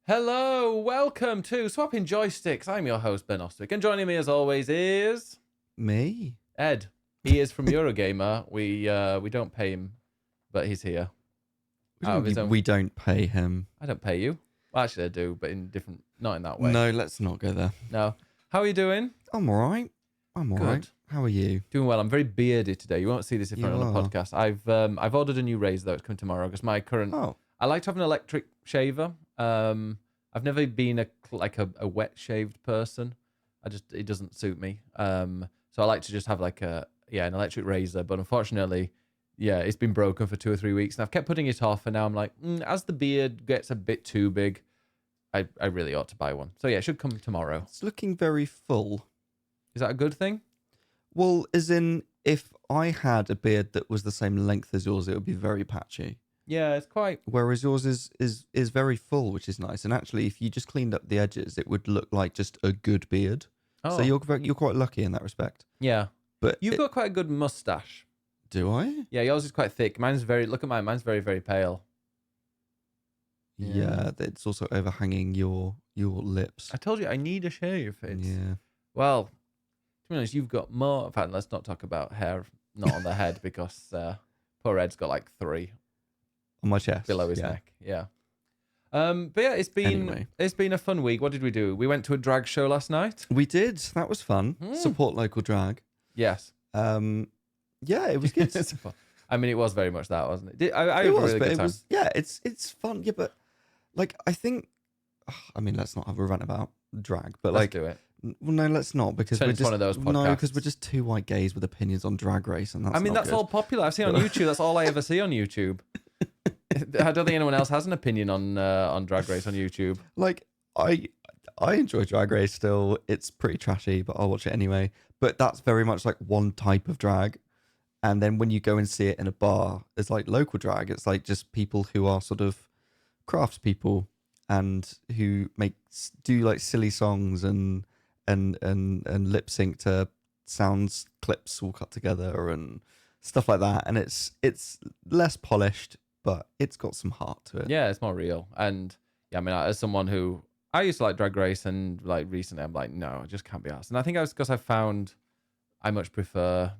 Hello, welcome to Swapping Joysticks. I'm your host, Ben Ostwick, and joining me as always is... Me? Ed. He is from Eurogamer. We don't pay him, but he's here. We don't pay him. I don't pay you. Well, actually, I do, but not in that way. No, let's not go there. No. How are you doing? I'm all right. Good. How are you? Doing well. I'm very bearded today. You won't see this if You you're on the are. podcast. I've ordered a new razor though. It's coming tomorrow because my current. Oh, I like to have an electric shaver. I've never been a wet shaved person. It doesn't suit me. So I like to just have an electric razor. But unfortunately, it's been broken for 2 or 3 weeks, and I've kept putting it off. And now I'm like, as the beard gets a bit too big, I really ought to buy one. So yeah, it should come tomorrow. it's looking very full. Is that a good thing? Well, as in, if I had a beard that was the same length as yours, it would be very patchy. Yeah, it's quite. Whereas yours is very full, which is nice. And actually, if you just cleaned up the edges, it would look like just a good beard. Oh, So you're quite lucky in that respect. yeah. But You've got quite a good mustache. do I? Yeah, yours is quite thick. Look at mine. Mine's very, very pale. Yeah, it's also overhanging your lips. I told you I need a shave. Yeah. Well, to be honest, you've got more. In fact, let's not talk about hair not on the head because poor Ed's got like 3 On my chest. below his yeah. neck. Yeah. But yeah, it's been a fun week. What did we do? We went to a drag show last night. We did. That was fun. Support local drag. Yes. Yeah, it was good. I mean, it was very much that, wasn't it? I had It a was, really but good it time. was. Yeah, it's fun. Yeah, but like I think. I mean, let's not have a rant about drag, but Let's like, do it. well, no, let's not because Turn we're into just one of those no, because podcasts. we're just 2 white gays with opinions on Drag Race, and that's. I mean, not that's good. all popular. I've seen on YouTube. That's all I ever see on YouTube. I don't think anyone else has an opinion on Drag Race on YouTube. Like I enjoy Drag Race still. It's pretty trashy, but I'll watch it anyway. But that's very much like one type of drag. And then when you go and see it in a bar, it's like local drag. It's like just people who are sort of craftspeople and who do like silly songs and lip sync to sounds clips all cut together and stuff like that. And it's less polished, but it's got some heart to it. Yeah, it's more real. And yeah, I mean, as someone who I used to like Drag Race, and like recently, I'm like, no, I just can't be asked. And I think it's because I found I much prefer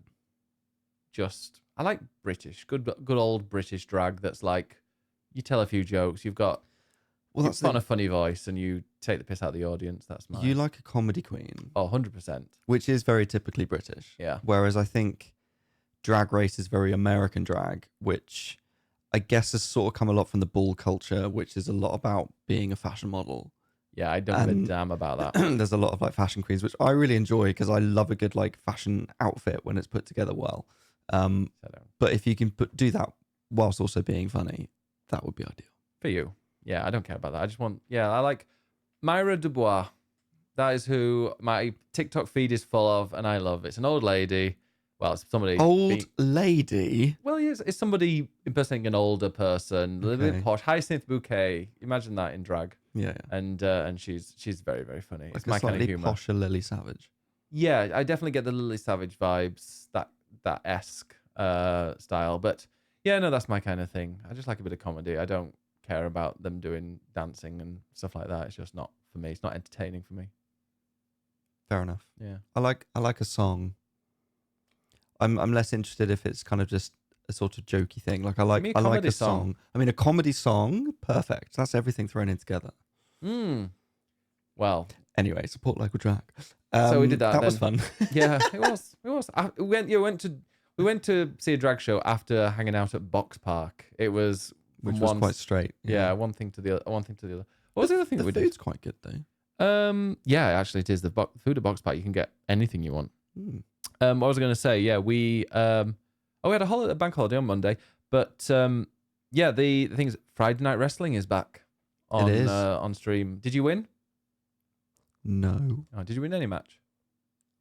I like British, good old British drag. That's like you tell a few jokes, you've got a funny voice, and you take the piss out of the audience. That's mine. You like a comedy queen. Oh, 100%. Which is very typically British. Yeah. Whereas I think Drag Race is very American drag, which I guess has sort of come a lot from the bull culture, which is a lot about being a fashion model. Yeah, I don't give a damn about that. There's a lot of like fashion queens, which I really enjoy because I love a good like fashion outfit when it's put together well. But if you can do that whilst also being funny, that would be ideal. For you. Yeah, I don't care about that. I just want, I like Myra Dubois. That is who my TikTok feed is full of, and I love it. It's an old lady. Well, it's somebody. Lady? Well, yes, it's somebody impersonating an older person, a little bit posh. Hyacinth Bouquet. Imagine that in drag. Yeah. And she's very, very funny. Like it's my kind of humor. Posher Lily Savage. Yeah, I definitely get the Lily Savage vibes, that esque style. But yeah, no, that's my kind of thing. I just like a bit of comedy. I don't care about them doing dancing and stuff like that. It's just not for me. It's not entertaining for me. Fair enough. Yeah. I like a song. I'm less interested if it's kind of just a sort of jokey thing. Like I like a song. I mean, a comedy song, perfect. That's everything thrown in together. Well. Anyway, support local drag. So we did that. That was fun. Yeah, it was. It was. We went to see a drag show after hanging out at Box Park. It was Which was quite straight. Yeah, one thing to the other. What was the other thing that we did? The food's quite good though. Yeah, actually it is. The food at Box Park, you can get anything you want. What was I going to say? Yeah, we had a bank holiday on Monday, but the thing is, Friday Night Wrestling is back on stream. Did you win? No. Oh, did you win any match?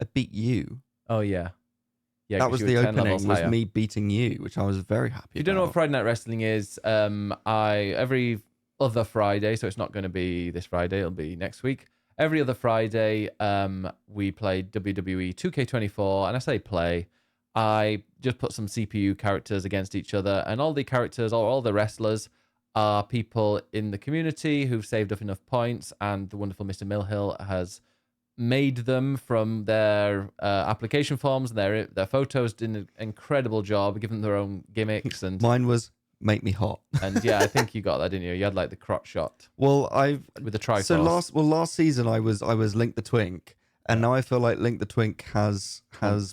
I beat you. Oh yeah. Yeah, that was the opening. Was higher. Me beating you, which I was very happy. If you don't know what Friday Night Wrestling is, every other Friday, so it's not going to be this Friday, it'll be next week. Every other Friday, we play WWE 2K24, and I say play. I just put some CPU characters against each other, and all the characters, or all the wrestlers, are people in the community who've saved up enough points, and the wonderful Mr. Millhill has made them from their application forms and their photos. Did an incredible job, given them their own gimmicks and Mine was make me hot. and yeah, I think you got that, didn't you? You had like the crotch shot Well, with the Triforce. so last season I was Link the Twink, and now I feel like Link the Twink has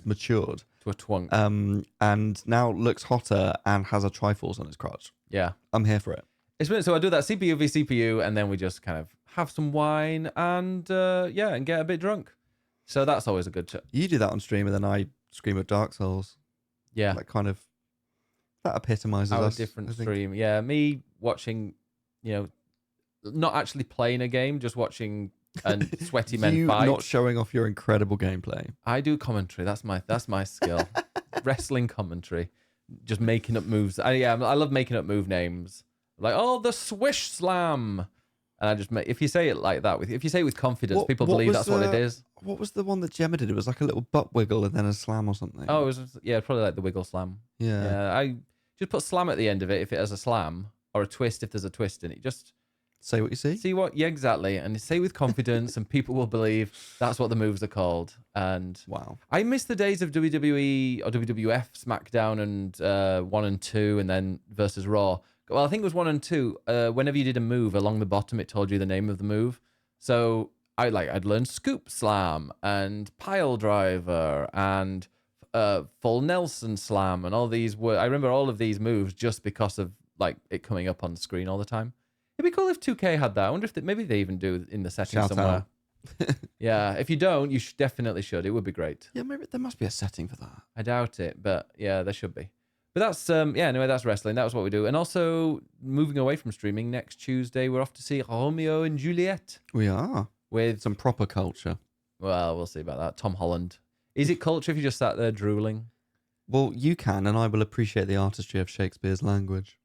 matured to a twunk. and now looks hotter and has a Triforce on his crotch. Yeah, I'm here for it. it's been, so I do that CPU v CPU, and then we just kind of have some wine and and get a bit drunk. So that's always a good You do that on stream, and then I scream at Dark Souls. yeah. Like kind of that epitomizes Our us. different I think. stream. Yeah, me watching, not actually playing a game, just watching and sweaty men You fight. not showing off your incredible gameplay. I do commentary. That's my skill. Wrestling commentary, just making up moves. I love making up move names. Like, oh, the swish slam. And I just if you say it like that, if you say it with confidence, people believe that's what it is. What was the one that Gemma did? It was like a little butt wiggle and then a slam or something. Oh, it was probably like the wiggle slam. Yeah. I just put slam at the end of it if it has a slam, or a twist if there's a twist in it. Just Say what you see. see what, yeah, exactly, and say with confidence, and people will believe that's what the moves are called. And Wow. I miss the days of WWE or WWF SmackDown and 1 and 2, and then versus Raw. Well, I think it was 1 and 2. Whenever you did a move along the bottom, it told you the name of the move. So I'd learned scoop slam and pile driver and full Nelson slam, and all these were. I remember all of these moves just because of like it coming up on the screen all the time. It'd be cool if 2K had that. I wonder if maybe they even do in the settings Shout somewhere. out. Yeah, if you don't, you definitely should. It would be great. Yeah, maybe there must be a setting for that. I doubt it, but yeah, there should be. But that's anyway, that's wrestling. That was what we do. And also moving away from streaming, next Tuesday we're off to see Romeo and Juliet We are with some proper culture. well, we'll see about that. Tom Holland. Is it culture if you just sat there drooling? Well, you can, and I will appreciate the artistry of Shakespeare's language.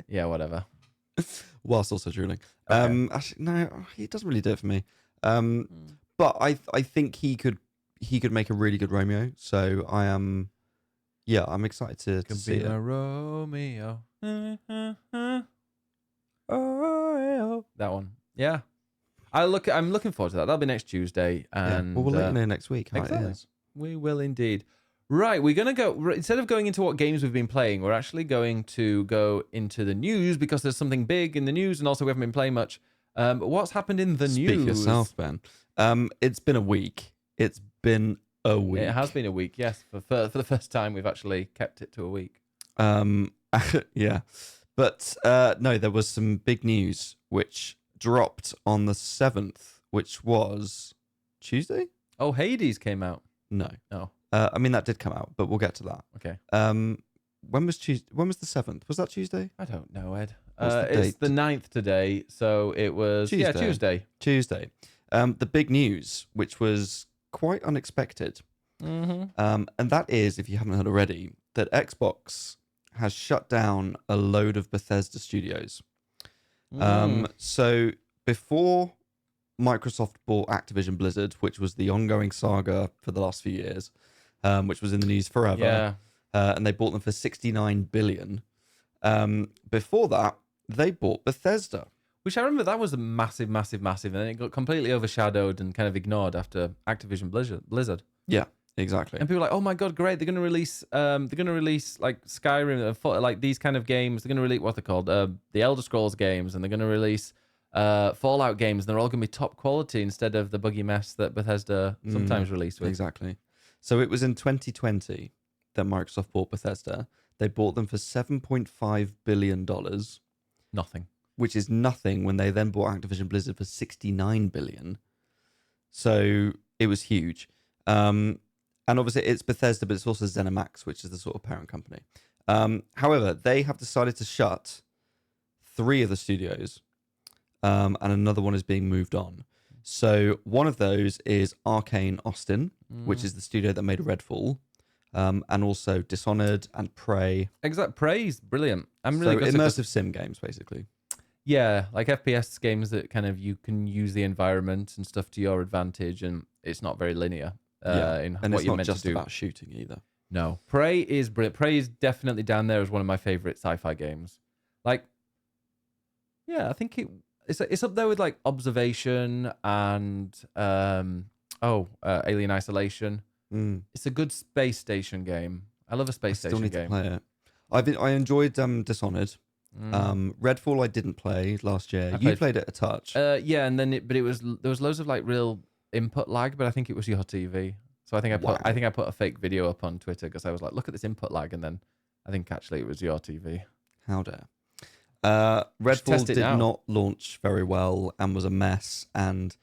Yeah, whatever. Whilst also drooling. Okay. Actually, no, he doesn't really do it for me. But I think he could make a really good Romeo. So I am, I'm excited to Could see be it. a Romeo. That one. Yeah. I'm looking forward to that. That'll be next Tuesday. And Well, we'll let you know next week how exactly. it is. We will indeed. Right, we're going to go, instead of going into what games we've been playing, we're actually going to go into the news because there's something big in the news, and also we haven't been playing much. But what's happened in the news? Speak yourself, Ben. It's been a week. It has been a week, yes. For the first time, we've actually kept it to a week. Yeah. But no, there was some big news which dropped on the 7th, which was Tuesday? Oh, Hades came out. No. Oh, I mean, that did come out, but we'll get to that. okay. When was Tuesday? When was the 7th? Was that Tuesday? I don't know, Ed. What's the it's date? the 9th today, so it was Tuesday. Tuesday. The big news, which was quite unexpected, Mm-hmm. and that is, if you haven't heard already, that Xbox has shut down a load of Bethesda studios. So before Microsoft bought Activision Blizzard, which was the ongoing saga for the last few years, which was in the news forever, Yeah. and they bought them for 69 billion. Before that, they bought Bethesda. Which I remember that was a massive, massive, massive, and then it got completely overshadowed and kind of ignored after Activision Blizzard. Yeah, exactly. And people were like, oh my god, great! They're gonna release like Skyrim, like these kind of games. They're gonna release what they're called, the Elder Scrolls games, and they're gonna release Fallout games, and they're all gonna be top quality instead of the buggy mess that Bethesda sometimes release with. Exactly. So it was in 2020 that Microsoft bought Bethesda. They bought them for $7.5 billion, Nothing. which is nothing when they then bought Activision Blizzard for 69 billion. So it was huge. And obviously it's Bethesda, but it's also ZeniMax, which is the sort of parent company. However, they have decided to shut 3 of the studios, and another one is being moved on. So one of those is Arcane Austin, which is the studio that made Redfall, and also Dishonored and Prey. Exact praise, brilliant. I'm really So good. immersive sim games, basically. Yeah, like FPS games that kind of you can use the environment and stuff to your advantage, and it's not very linear in And what it's you're not meant just to do. about shooting either. No, Prey is brilliant. Prey is definitely down there as one of my favorite sci-fi games. Like, yeah, I think it's up there with like Observation and Alien Isolation. Mm. It's a good space station game. I love a I space still station need to game. play it. I enjoyed Dishonored. Redfall I didn't play last year. You played it a touch. Yeah, and then there was loads of like real input lag, but I think it was your TV. So I think I put a fake video up on Twitter because I was like, look at this input lag, and then I think actually it was your TV. How dare. Redfall did not launch very well and was a mess, and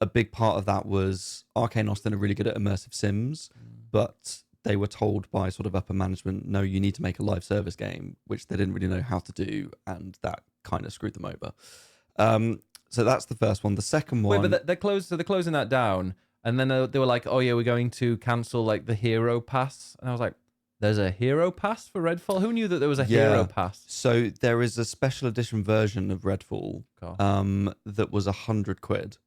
a big part of that was Arcane Austin are really good at immersive sims, but they were told by sort of upper management, no, you need to make a live service game, which they didn't really know how to do, and that kind of screwed them over. So that's the first one. The second one... Wait, but they're closing that down, and then they were like, oh yeah, we're going to cancel like the Hero Pass, and I was like, there's a Hero Pass for Redfall? Who knew that there was a Hero Pass? So there is a special edition version of Redfall that was £100,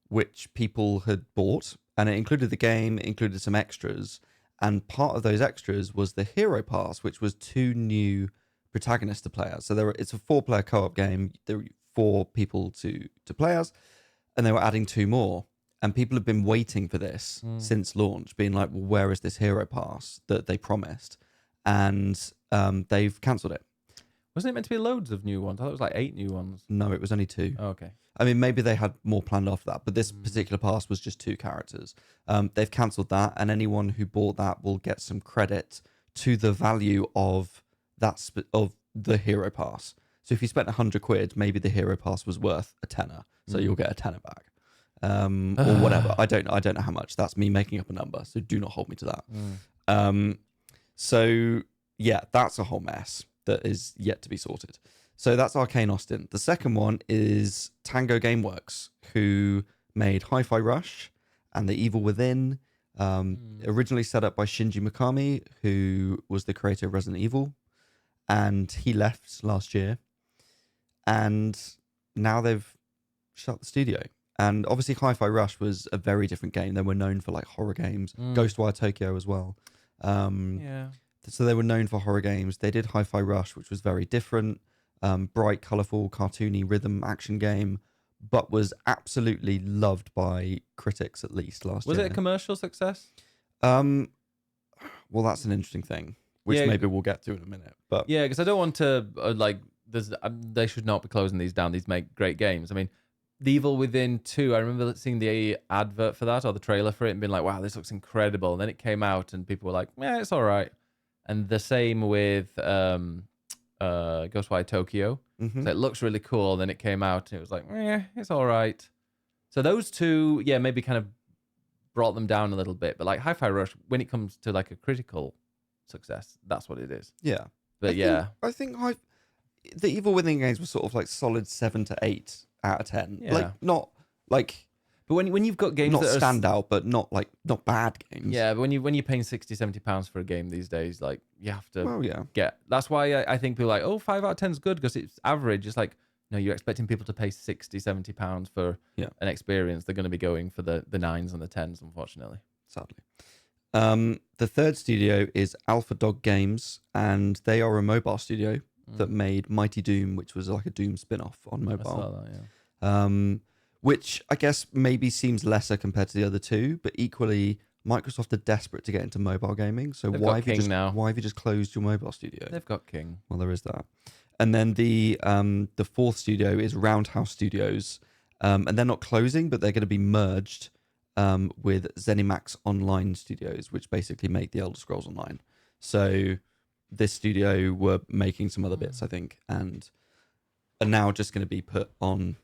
which people had bought, and it included the game, it included some extras, and part of those extras was the Hero Pass, which was 2 new protagonists to play as. So it's a 4-player co-op game. There were 4 people to play as, and they were adding 2 more. And people have been waiting for this since launch, being like, well, where is this Hero Pass that they promised? And they've cancelled it. Wasn't it meant to be loads of new ones? I thought it was like 8 new ones. No, it was only 2. Oh, okay. I mean, maybe they had more planned after that, but this particular pass was just 2 characters. They've cancelled that, and anyone who bought that will get some credit to the value of of the Hero Pass. So if you spent £100, maybe the Hero Pass was worth a tenner, so you'll get a tenner back. Or whatever. I don't know how much. That's me making up a number, so do not hold me to that. So yeah, that's a whole mess that is yet to be sorted. So that's Arcane Austin. The second one is Tango Gameworks, who made Hi-Fi Rush and The Evil Within, originally set up by Shinji Mikami, who was the creator of Resident Evil, and he left last year, and now they've shut the studio. And obviously Hi-Fi Rush was a very different game. They were known for like horror games, Ghostwire Tokyo as well. So they were known for horror games. They did Hi-Fi Rush, which was very different, bright, colourful, cartoony rhythm action game, but was absolutely loved by critics, at least last year. Was it a commercial success? Well, that's an interesting thing, which maybe we'll get to in a minute. But yeah, because I don't want to they should not be closing these down. These make great games. I mean, The Evil Within 2, I remember seeing the advert for that or the trailer for it and being like, wow, this looks incredible. And then it came out and people were like, yeah, it's all right. And the same with Ghostwire Tokyo. So it looks really cool. Then it came out and it was like, it's all right. So those two, maybe kind of brought them down a little bit. But like Hi-Fi Rush, when it comes to like a critical success, that's what it is. Yeah. But I think the Evil Within games were sort of like solid 7 to 8 out of 10. Yeah. Like not like, but when you've got games not that standout, but not bad games. Yeah, but when you're paying 60, 70 pounds for a game these days, like you have to get. That's why I think people are like, oh, 5 out of 10 is good because it's average. It's like, no, you're expecting people to pay 60, 70 pounds for an experience. They're going to be going for the 9s and the 10s, unfortunately. Sadly. The third studio is Alpha Dog Games, and they are a mobile studio that made Mighty Doom, which was like a Doom spin-off on mobile. I saw that, yeah. Which I guess maybe seems lesser compared to the other two, but equally Microsoft are desperate to get into mobile gaming. So why have you just closed your mobile studio? They've got King. Well, there is that. And then the fourth studio is Roundhouse Studios, and they're not closing, but they're going to be merged with ZeniMax Online Studios, which basically make the Elder Scrolls Online. So this studio were making some other bits, I think, and are now just going to be put on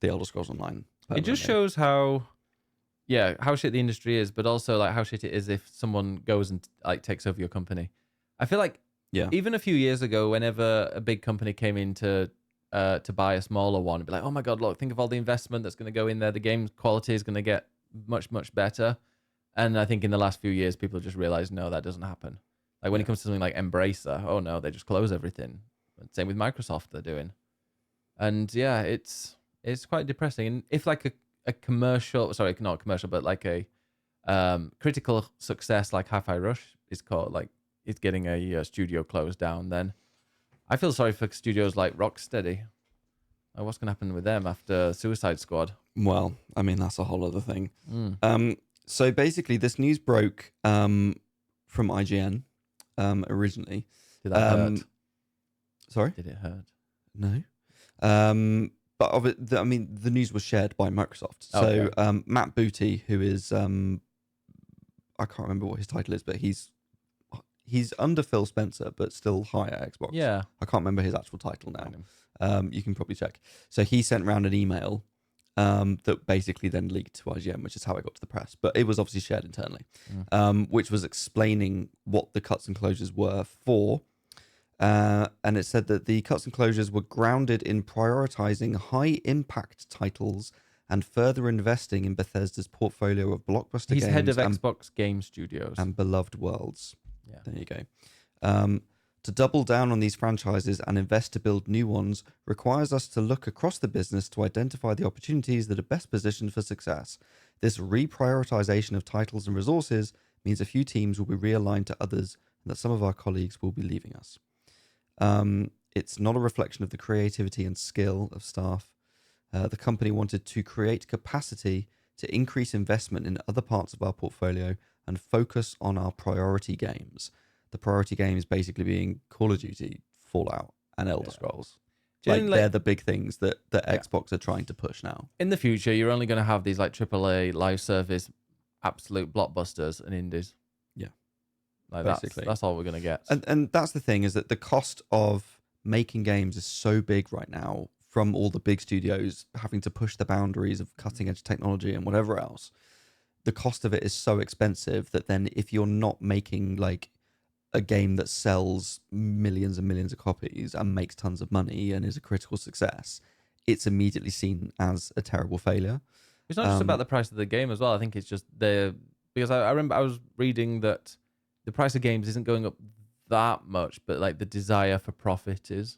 the Elder Scrolls Online. It just shows how shit the industry is, but also like how shit it is if someone goes and like takes over your company. I feel like even a few years ago, whenever a big company came in to buy a smaller one, it'd be like, oh my god, look, think of all the investment that's going to go in there. The game quality is going to get much, much better. And I think in the last few years, people just realized, no, that doesn't happen. Like when it comes to something like Embracer, oh no, they just close everything. Same with Microsoft, they're doing. And yeah, it's quite depressing. And if like a commercial, sorry, not commercial, but like a critical success like Hi-Fi Rush is caught like is getting a studio closed down, then I feel sorry for studios like Rocksteady. Like, what's going to happen with them after Suicide Squad? Well, I mean, that's a whole other thing. Mm. So basically, this news broke from IGN originally. Did that hurt? Sorry? Did it hurt? No. But I mean, the news was shared by Microsoft. Okay. So Matt Booty, who is I can't remember what his title is, but he's under Phil Spencer, but still high at Xbox. Yeah. I can't remember his actual title now. You can probably check. So he sent around an email that basically then leaked to IGN, which is how it got to the press. But it was obviously shared internally, which was explaining what the cuts and closures were for. And it said that the cuts and closures were grounded in prioritizing high impact titles and further investing in Bethesda's portfolio of blockbuster games. He's head of Xbox Game Studios. And beloved worlds. Yeah. There you go. To double down on these franchises and invest to build new ones requires us to look across the business to identify the opportunities that are best positioned for success. This reprioritization of titles and resources means a few teams will be realigned to others and that some of our colleagues will be leaving us. It's not a reflection of the creativity and skill of staff. The company wanted to create capacity to increase investment in other parts of our portfolio and focus on our priority games. The priority games basically being Call of Duty, Fallout, and Elder Scrolls. They're the big things that Xbox are trying to push now. In the future, you're only going to have these like AAA live service, absolute blockbusters and indies. Yeah, like that's all we're going to get. And that's the thing, is that the cost of making games is so big right now from all the big studios having to push the boundaries of cutting edge technology and whatever else. The cost of it is so expensive that then if you're not making like a game that sells millions and millions of copies and makes tons of money and is a critical success, it's immediately seen as a terrible failure. It's not just about the price of the game as well. I think it's just because I remember I was reading that the price of games isn't going up that much, but like the desire for profit is.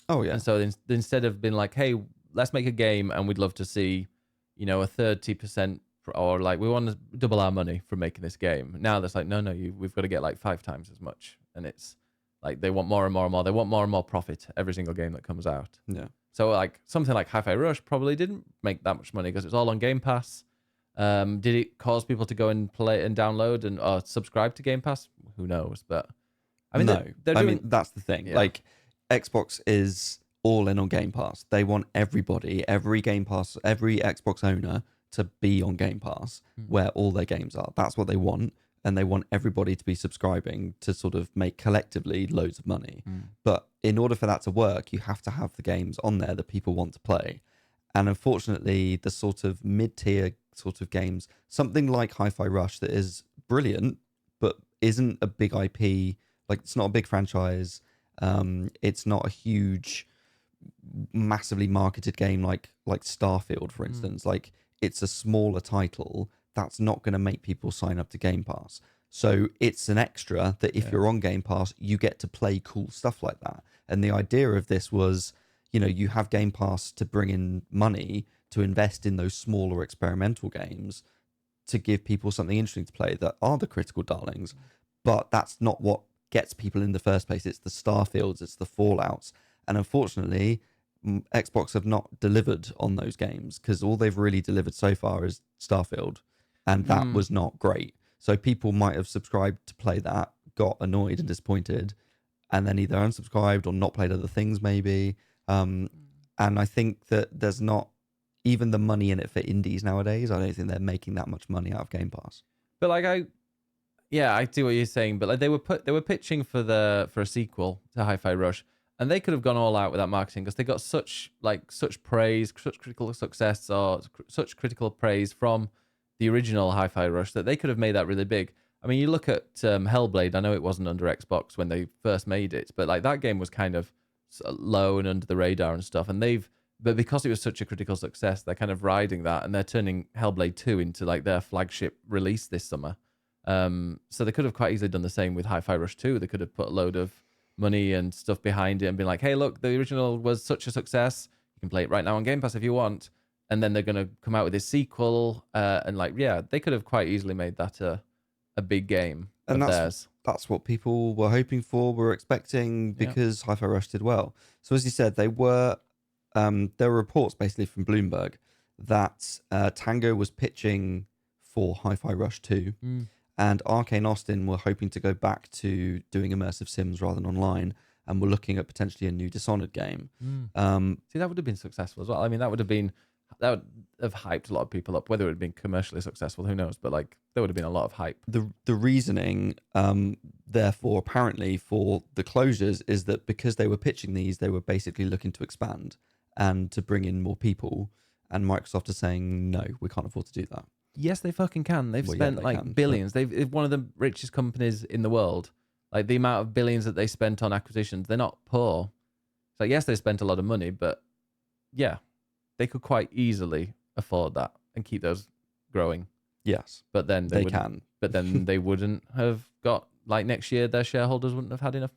Oh yeah. And so instead of being like, hey, let's make a game and we'd love to see, a 30%, or like we want to double our money from making this game. Now that's like, no, we've got to get like 5 times as much. And it's like they want more and more and more. They want more and more profit every single game that comes out. Yeah. So like something like Hi-Fi Rush probably didn't make that much money because it's all on Game Pass. Did it cause people to go and play and download and subscribe to Game Pass? Who knows? But I mean, no. they're doing... I mean, that's the thing. Yeah. Like Xbox is all in on Game Pass. They want everybody, every Game Pass, every Xbox owner to be on Game Pass where all their games are. That's what they want. And they want everybody to be subscribing to sort of make collectively loads of money. But in order for that to work, you have to have the games on there that people want to play. And unfortunately, the sort of mid-tier sort of games, something like Hi-Fi Rush that is brilliant, but isn't a big IP, like it's not a big franchise. It's not a huge, massively marketed game like Starfield, for instance. Like it's a smaller title that's not going to make people sign up to Game Pass. So it's an extra that if you're on Game Pass, you get to play cool stuff like that. And the idea of this was, you have Game Pass to bring in money to invest in those smaller experimental games to give people something interesting to play that are the critical darlings. But that's not what gets people in the first place. It's the Starfields, it's the Fallouts. And unfortunately, Xbox have not delivered on those games because all they've really delivered so far is Starfield. And that was not great. So people might have subscribed to play that, got annoyed and disappointed, and then either unsubscribed or not played other things maybe. And I think that there's not even the money in it for indies nowadays. I don't think they're making that much money out of Game Pass. But like I see what you're saying. But like they were pitching for a sequel to Hi-Fi Rush, and they could have gone all out with that marketing because they got such praise, such critical success, or such critical praise from the original Hi-Fi Rush that they could have made that really big. I mean, you look at Hellblade. I know it wasn't under Xbox when they first made it, but like that game was kind of low and under the radar and stuff. And but because it was such a critical success, they're kind of riding that, and they're turning Hellblade 2 into like their flagship release this summer. So they could have quite easily done the same with Hi-Fi Rush 2. They could have put a load of money and stuff behind it and been like, hey, look, the original was such a success. You can play it right now on Game Pass if you want. And then they're going to come out with this sequel. And they could have quite easily made that a big game. And of theirs. that's what people were hoping for, were expecting, because Hi-Fi Rush did well. So as you said, there were reports basically from Bloomberg that Tango was pitching for Hi-Fi Rush 2, and Arcane Austin were hoping to go back to doing immersive sims rather than online, and were looking at potentially a new Dishonored game. See, that would have been successful as well. I mean, that would have hyped a lot of people up. Whether it would have been commercially successful, who knows? But like, there would have been a lot of hype. The reasoning, therefore, apparently for the closures is that because they were pitching these, they were basically looking to expand and to bring in more people. And Microsoft is saying, no, we can't afford to do that. Yes, they fucking can. They've spent billions. They've one of the richest companies in the world. Like the amount of billions that they spent on acquisitions, they're not poor. So yes, they spent a lot of money, but yeah, they could quite easily afford that and keep those growing. Yes, but then they can. But then they wouldn't have got, like, next year their shareholders wouldn't have had enough,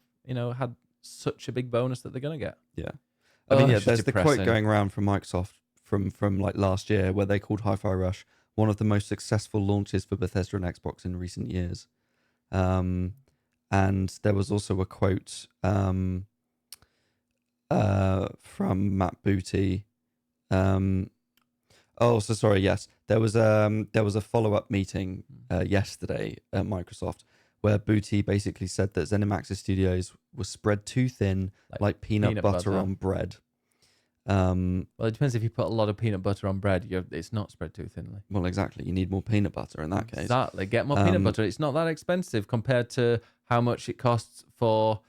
had such a big bonus that they're gonna get. Yeah, I mean, there's the quote going around from Microsoft from like last year where they called Hi-Fi Rush one of the most successful launches for Bethesda and Xbox in recent years. And there was also a quote from Matt Booty. Oh, so sorry. Yes, there was a follow-up meeting yesterday at Microsoft where Booty basically said that ZeniMax's studios were spread too thin, like peanut butter on bread. Well, it depends. If you put a lot of peanut butter on bread, it's not spread too thinly. Well, exactly. You need more peanut butter in that case. Exactly. Get more peanut butter. It's not that expensive compared to how much it costs for,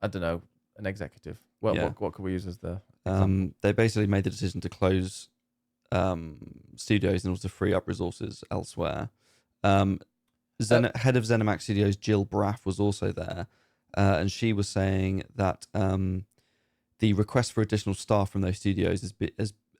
I don't know, an executive. Well, what could we use as the example? They basically made the decision to close studios in order to free up resources elsewhere. Head of ZeniMax Studios, Jill Braff, was also there, and she was saying that the request for additional staff from those studios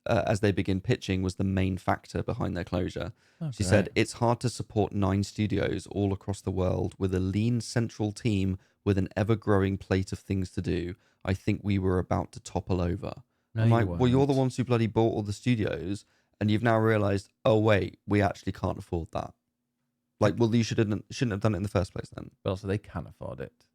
as they begin pitching was the main factor behind their closure. She said, "It's hard to support 9 studios all across the world with a lean central team with an ever-growing plate of things to do. I think we were about to topple over." No, I'm like, well, you're the ones who bloody bought all the studios, and you've now realised, oh wait, we actually can't afford that. Like, well, you shouldn't have done it in the first place then. But also, they can afford it.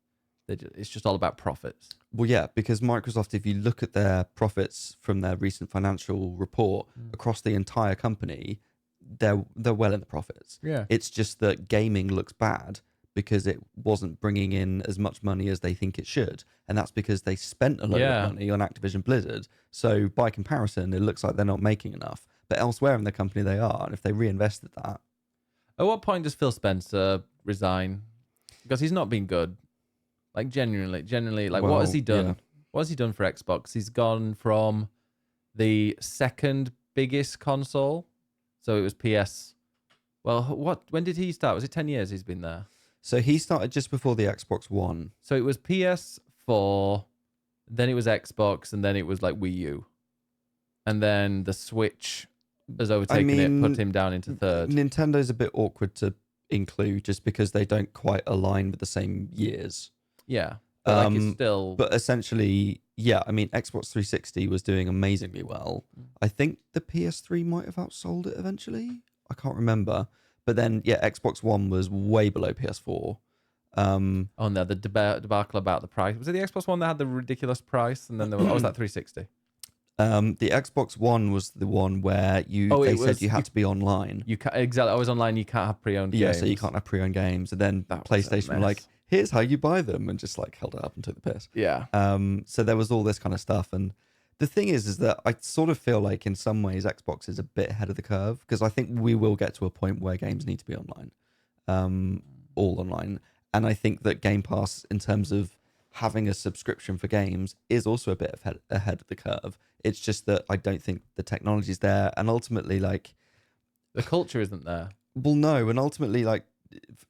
It's just all about profits. Well, yeah, because Microsoft, if you look at their profits from their recent financial report across the entire company, they're well in the profits. Yeah. It's just that gaming looks bad because it wasn't bringing in as much money as they think it should. And that's because they spent a lot of money on Activision Blizzard. So by comparison, it looks like they're not making enough. But elsewhere in the company, they are. And if they reinvested that. At what point does Phil Spencer resign? Because he's not been good. Like, genuinely, like, what has he done? Yeah. What has he done for Xbox? He's gone from the second biggest console. So it was PS. Well, when did he start? Was it 10 years he's been there? So he started just before the Xbox One. So it was PS4, then it was Xbox, and then it was like Wii U. And then the Switch has overtaken it, put him down into third. Nintendo's a bit awkward to include just because they don't quite align with the same years. Yeah. But like, it's still... But essentially, yeah, I mean, Xbox 360 was doing amazingly well. I think the PS3 might have outsold it eventually. I can't remember. But then, yeah, Xbox One was way below PS4. Oh, no, the debacle about the price. Was it the Xbox One that had the ridiculous price? And then there was, was that 360? The Xbox One was the one where they said you had to be online. You can't, exactly. I was online. You can't have pre-owned games. Yeah, so you can't have pre-owned games. And then PlayStation were like, here's how you buy them, and just like held it up and took the piss. Yeah. So there was all this kind of stuff. And the thing is that I sort of feel like in some ways Xbox is a bit ahead of the curve, because I think we will get to a point where games need to be online, all online. And I think that Game Pass, in terms of having a subscription for games, is also a bit ahead of the curve. It's just that I don't think the technology's there, and ultimately, like, the culture isn't there. Well, no, and ultimately, like,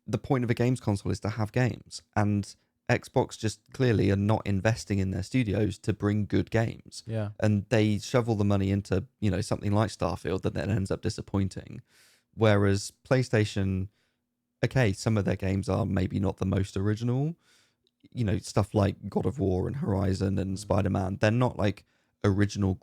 the point of a games console is to have games, and Xbox just clearly are not investing in their studios to bring good games. Yeah. And they shovel the money into, something like Starfield that then ends up disappointing. Whereas PlayStation, okay, some of their games are maybe not the most original. Stuff like God of War and Horizon and Spider-Man, they're not like original,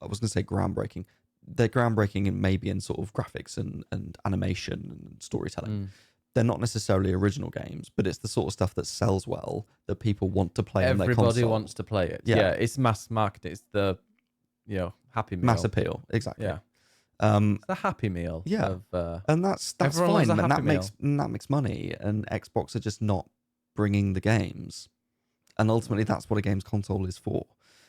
I was going to say groundbreaking. They're groundbreaking in maybe in sort of graphics and animation and storytelling. they're not necessarily original games, but it's the sort of stuff that sells well, that people want to play on their console. Everybody wants to play it. Yeah, it's mass marketing. It's the Happy Meal. Mass appeal, exactly. Yeah, Um, it's the Happy Meal. Yeah. Of, and that's everyone fine, loves a and Happy that makes money, and Xbox are just not bringing the games, and ultimately that's what a games console is for.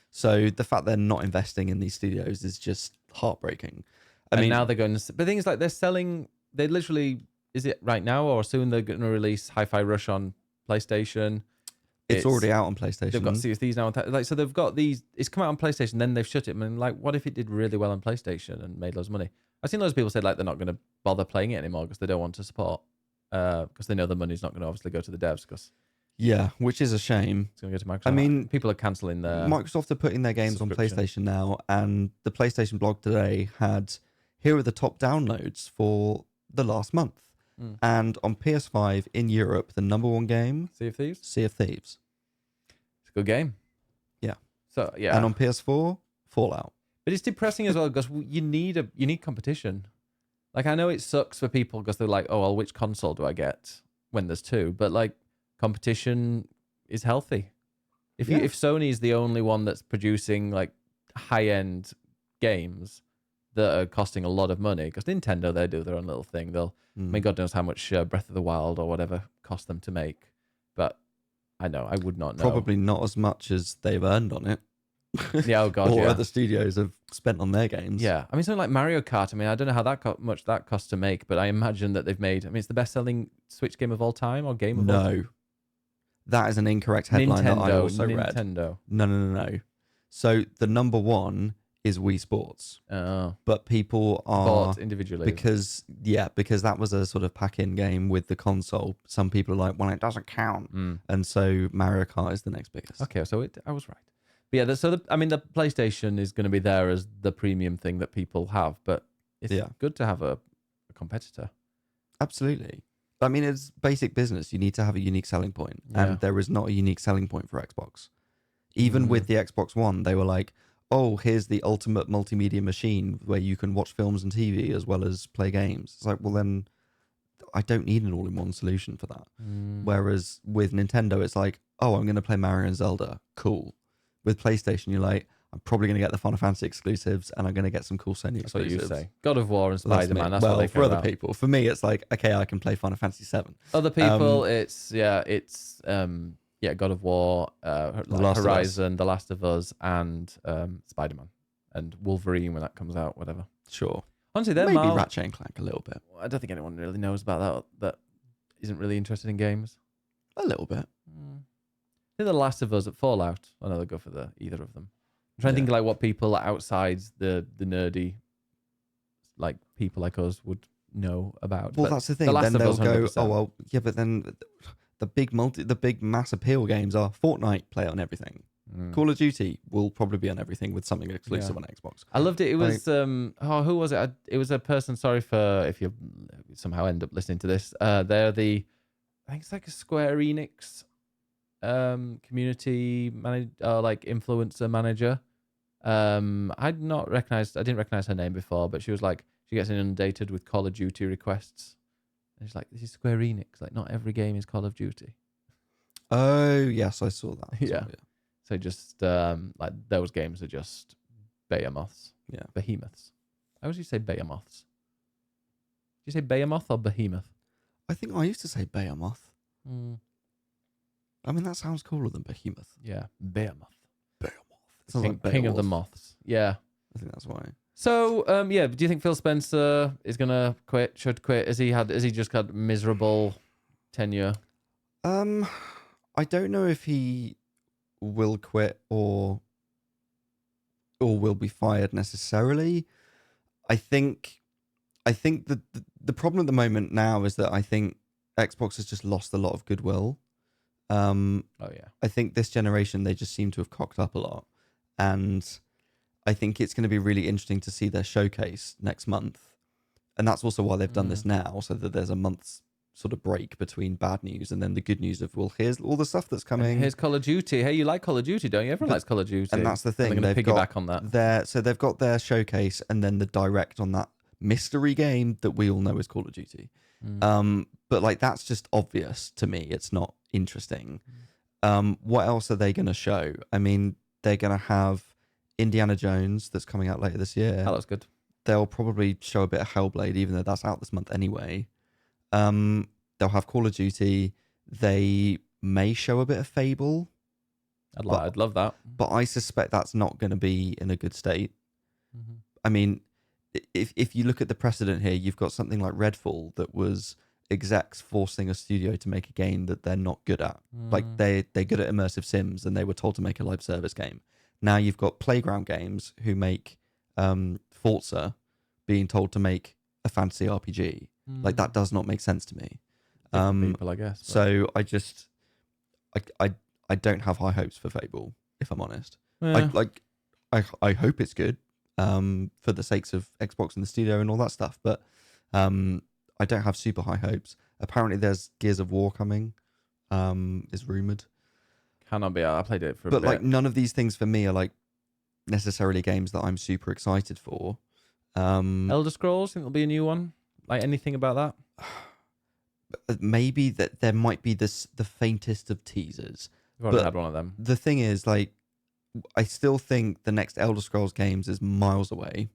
So the fact they're not investing in these studios is just heartbreaking. I mean, now they're going to. But the thing is, like, they're selling. They literally, is it right now or soon? They're going to release Hi-Fi Rush on PlayStation. it's already out on PlayStation. They've got Sea of Thieves now. Like, so they've got these. It's come out on PlayStation, then they've shut it. I mean, like, what if it did really well on PlayStation and made loads of money? I've seen loads of people say like they're not going to bother playing it anymore because they don't want to support, because they know the money's not going to obviously go to the devs because Yeah, which is a shame. it's going to go to Microsoft. I mean, people are cancelling their Microsoft are putting their games on PlayStation now, and the PlayStation blog today had, here are the top downloads for the last month. And on PS5 in Europe, the number one game, Sea of Thieves. Sea of Thieves. It's a good game. Yeah. So yeah, And on PS4, Fallout. but it's depressing as well because you need competition. Like, I know it sucks for people because they're like, oh well, which console do I get when there's two? But like, competition is healthy. If Sony is the only one that's producing like high end games that are costing a lot of money, because Nintendo, they do their own little thing. I mean, God knows how much Breath of the Wild or whatever cost them to make, but I would not know. Probably not as much as they've earned on it. Yeah, oh God, or yeah. other studios have spent on their games. Yeah, I mean, something like Mario Kart. I mean, I don't know how much that costs to make, but I imagine that they've made. I mean, it's the best-selling Switch game of all time or game of all time. No, that is an incorrect headline that I also read. Nintendo. No. So the number one is Wii Sports. Oh, But people are bought individually because that was a sort of pack-in game with the console. Some people are like, well, it doesn't count, and so Mario Kart is the next biggest. Okay, so I was right. But yeah, the PlayStation is going to be there as the premium thing that people have, but it's good to have a competitor. Absolutely. I mean, it's basic business. You need to have a unique selling point, and there is not a unique selling point for Xbox. Even with the Xbox One, they were like, oh, here's the ultimate multimedia machine where you can watch films and TV as well as play games. It's like, well, then I don't need an all-in-one solution for that. Whereas with Nintendo, it's like, oh, I'm going to play Mario and Zelda. Cool. With PlayStation, you're like, I'm probably going to get the Final Fantasy exclusives, and I'm going to get some cool Sony exclusives. That's what you say. God of War and Spider-Man. That's what they care for other about. people. For me, it's like, okay, I can play Final Fantasy VII. Other people, it's God of War, Horizon, The Last of Us, and Spider-Man, and Wolverine when that comes out, whatever. Sure. Honestly, they're maybe Ratchet and Clank a little bit. I don't think anyone really knows about that isn't really interested in games. A little bit. I think The Last of Us at Fallout. I know they'll go for either of them. I'm trying to think of like what people outside the nerdy, like people like us would know about. Well, but that's the thing. Then they'll go, 100%. oh well, yeah, but then the big mass appeal games are Fortnite, play it on everything. Call of Duty will probably be on everything with something exclusive on Xbox. I loved it. It was who was it? It was a person. Sorry for if you somehow end up listening to this. They're I think it's like a Square Enix community manager, like influencer manager. I didn't recognize her name before, but she was like, she gets inundated with Call of Duty requests, and she's like, this is Square Enix, like not every game is Call of Duty. Oh yes, I saw that. Yeah. So just like those games are just behemoths. Yeah. Behemoths. How would you say behemoths? Do you say behemoth or behemoth? I think I used to say behemoth. I mean, that sounds cooler than behemoth. Yeah, behemoth. King of the moths. Yeah. I think that's why. So, do you think Phil Spencer is gonna quit? Should quit? Has he just got miserable tenure? I don't know if he will quit or will be fired necessarily. I think that the problem at the moment now is that I think Xbox has just lost a lot of goodwill. I think this generation, they just seem to have cocked up a lot. And I think it's going to be really interesting to see their showcase next month. And that's also why they've done this now, so that there's a month's sort of break between bad news and then the good news of, well, here's all the stuff that's coming. And here's Call of Duty. Hey, you like Call of Duty, don't you? Everyone likes Call of Duty. And that's the thing. And they're going to piggyback on that. So they've got their showcase and then the direct on that mystery game that we all know is Call of Duty. But like that's just obvious to me. It's not interesting. What else are they going to show? I mean, they're going to have Indiana Jones that's coming out later this year. That looks good. They'll probably show a bit of Hellblade, even though that's out this month anyway. They'll have Call of Duty. They may show a bit of Fable. I'd love that. But I suspect that's not going to be in a good state. Mm-hmm. I mean, if you look at the precedent here, you've got something like Redfall that was execs forcing a studio to make a game that they're not good at. Like they're good at immersive sims, and they were told to make a live service game. Now you've got Playground Games who make Forza being told to make a fantasy RPG. Like that does not make sense to me. People, I guess. But... So I don't have high hopes for Fable, if I'm honest. Yeah. I hope it's good for the sakes of Xbox and the studio and all that stuff, but I don't have super high hopes. Apparently there's Gears of War coming, is rumoured. Cannot be. I played it for a bit. But like none of these things for me are like necessarily games that I'm super excited for. Elder Scrolls, think there'll be a new one? Like anything about that? Maybe that there might be the faintest of teasers. We've already had one of them. The thing is, like, I still think the next Elder Scrolls games is miles away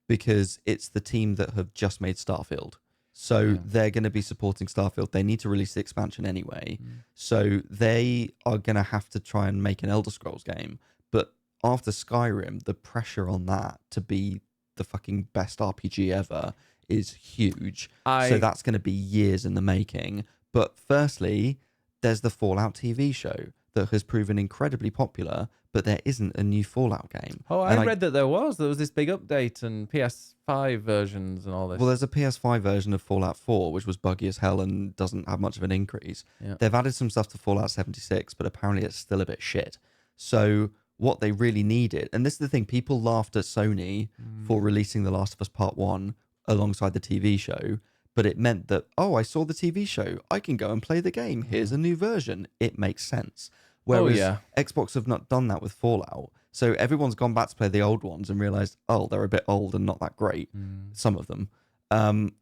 because it's the team that have just made Starfield. So they're going to be supporting Starfield. They need to release the expansion anyway. So they are going to have to try and make an Elder Scrolls game. But after Skyrim, the pressure on that to be the fucking best RPG ever is huge. So that's going to be years in the making. But firstly, there's the Fallout TV show that has proven incredibly popular, but there isn't a new Fallout game. Oh, I read that there was this big update and PS5 versions and all this. Well, there's a PS5 version of Fallout 4, which was buggy as hell and doesn't have much of an increase. Yeah. They've added some stuff to Fallout 76, but apparently it's still a bit shit. So what they really needed, and this is the thing, people laughed at Sony for releasing The Last of Us Part 1 alongside the TV show, but it meant that, oh, I saw the TV show, I can go and play the game. Here's a new version. It makes sense. Whereas Xbox have not done that with Fallout. So everyone's gone back to play the old ones and realized, oh, they're a bit old and not that great, some of them. And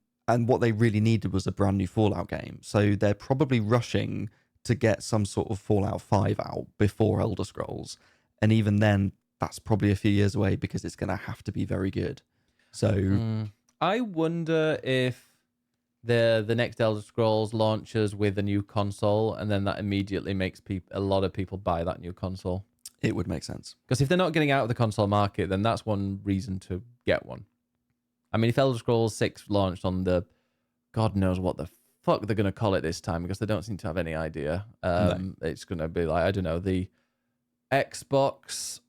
what they really needed was a brand new Fallout game. So they're probably rushing to get some sort of Fallout 5 out before Elder Scrolls. And even then, that's probably a few years away because it's going to have to be very good. So I wonder if the next Elder Scrolls launches with a new console, and then that immediately makes a lot of people buy that new console. It would make sense. Because if they're not getting out of the console market, then that's one reason to get one. I mean, if Elder Scrolls 6 launched on the, God knows what the fuck they're going to call it this time, because they don't seem to have any idea. No. It's going to be like, I don't know, the Xbox...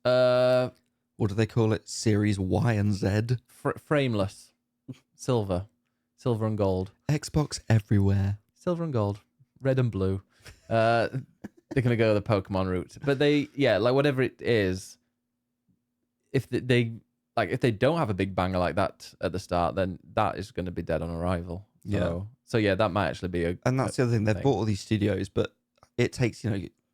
what do they call it? Series Y and Z? Frameless. Silver and gold. Xbox everywhere. Silver and gold. Red and blue. They're going to go the Pokemon route. But like whatever it is, if they don't have a big banger like that at the start, then that is going to be dead on arrival. So yeah, that might actually be And that's the other thing. They've bought all these studios, but it takes,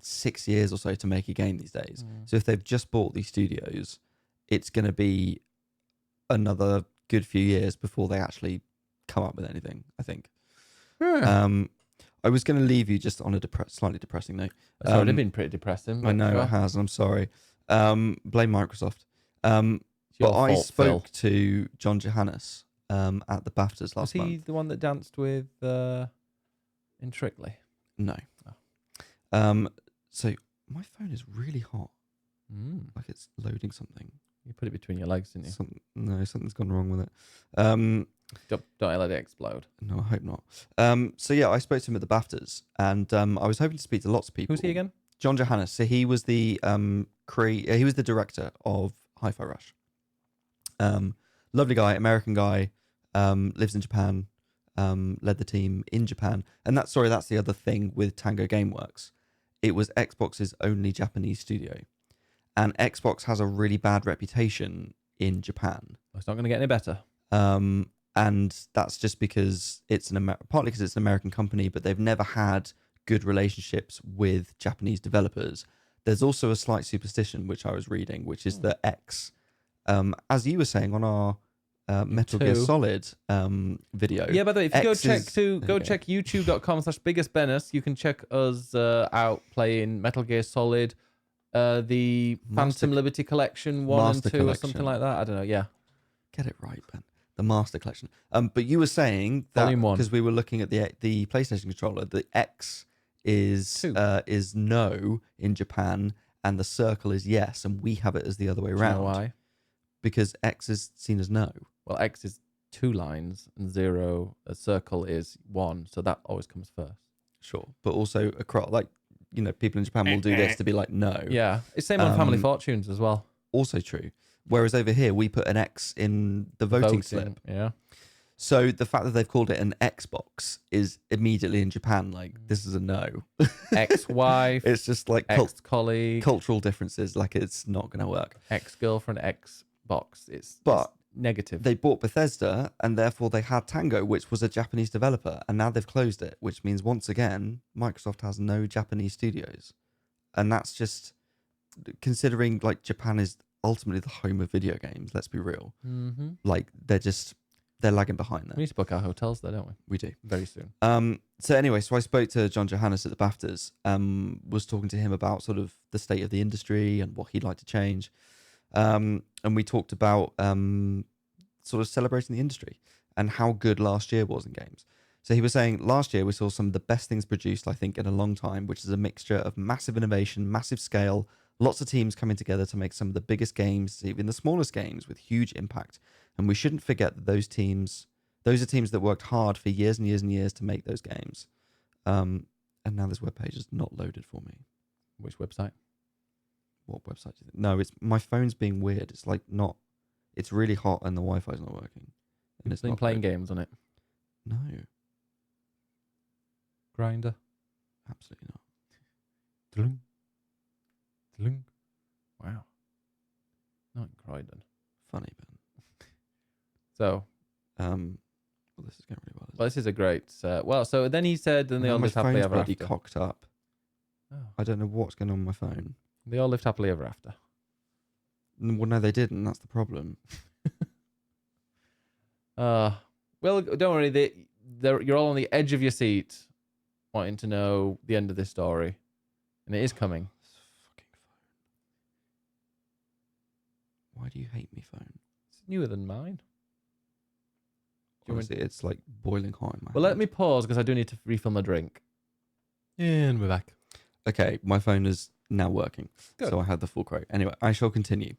6 years or so to make a game these days. So if they've just bought these studios, it's going to be another good few years before they actually come up with anything, I think. I was going to leave you just on a slightly depressing note. It's already been pretty depressing. I know it has, and I'm sorry. Blame Microsoft. But I spoke to John Johannes at the BAFTAs last month. Was he the one that danced with in Strictly? No. Oh. So my phone is really hot. Like it's loading something. You put it between your legs, didn't you? No, something's gone wrong with it. Don't let it explode. No, I hope not. So yeah, I spoke to him at the BAFTAs, and I was hoping to speak to lots of people. Who's he again? John Johannes. So he was the he was the director of Hi-Fi Rush. Lovely guy, American guy, lives in Japan, led the team in Japan, and that's the other thing with Tango Gameworks. It was Xbox's only Japanese studio, and Xbox has a really bad reputation in Japan. It's not going to get any better. And that's just because it's partly because it's an American company, but they've never had good relationships with Japanese developers. There's also a slight superstition, which I was reading, which is that X, as you were saying on our Metal Gear 2. Solid video. Yeah, by the way, if you There you check youtube.com/biggestbennis, you can check us out playing Metal Gear Solid, the Phantom Liberty Collection 1 and Master 2 or something Collection. like that. I don't know. Yeah. Get it right, Ben. The Master Collection. But you were saying that Volume 1. because we were looking at the PlayStation controller, the X is 2. no in Japan, and the circle is yes, and we have it as the other way Do you around. know why? Because X is seen as no. Well, X is 2 lines and 0. A circle is 1, so that always comes first. Sure, but also across, like, people in Japan will do this to be like no. Yeah, it's same on Family Fortunes as well. Also true. Whereas over here we put an X in the voting slip. Yeah. So the fact that they've called it an Xbox is immediately in Japan like this is a no. Ex-wife. It's just like ex-colleague. cultural differences. Like it's not going to work. Ex-girlfriend, Xbox. It's negative. They bought Bethesda and therefore they had Tango, which was a Japanese developer, and now they've closed it, which means once again Microsoft has no Japanese studios, and that's just considering like Japan is ultimately the home of video games. Let's be real. Mm-hmm. Like they're lagging behind there. We need to book our hotels there, don't we? We do Very soon. So anyway, so I spoke to John Johannes at the BAFTAs, was talking to him about sort of the state of the industry and what he'd like to change. And we talked about sort of celebrating the industry and how good last year was in games. So he was saying last year we saw some of the best things produced, I think, in a long time, which is a mixture of massive innovation, massive scale, lots of teams coming together to make some of the biggest games, even the smallest games, with huge impact. And we shouldn't forget that those are teams that worked hard for years and years and years to make those games. And now this webpage is not loaded for me. Which website? What website do you think? No, it's my phone's being weird. It's like not. It's really hot and the Wi-Fi's not working. And it's been not playing loading. games on it. No, Grinder. absolutely not. Dlung. Dlung. Wow. Not Croydon. Funny, Ben. So. Well, this is going really well. Well, this is a great. So then he said, and they all my lived happily phone's ever bloody after. cocked up. Oh. I don't know what's going on with my phone. They all lived happily ever after. Well, no, they didn't. That's the problem. Well, don't worry. You're all on the edge of your seat, wanting to know the end of this story, and it is coming. This fucking phone. Why do you hate me, phone? It's newer than mine. Honestly, it's like boiling hot in my Well, hand. let me pause because I do need to refill my drink. And we're back. Okay, my phone is now working. Good. So I had the full quote. Anyway, I shall continue.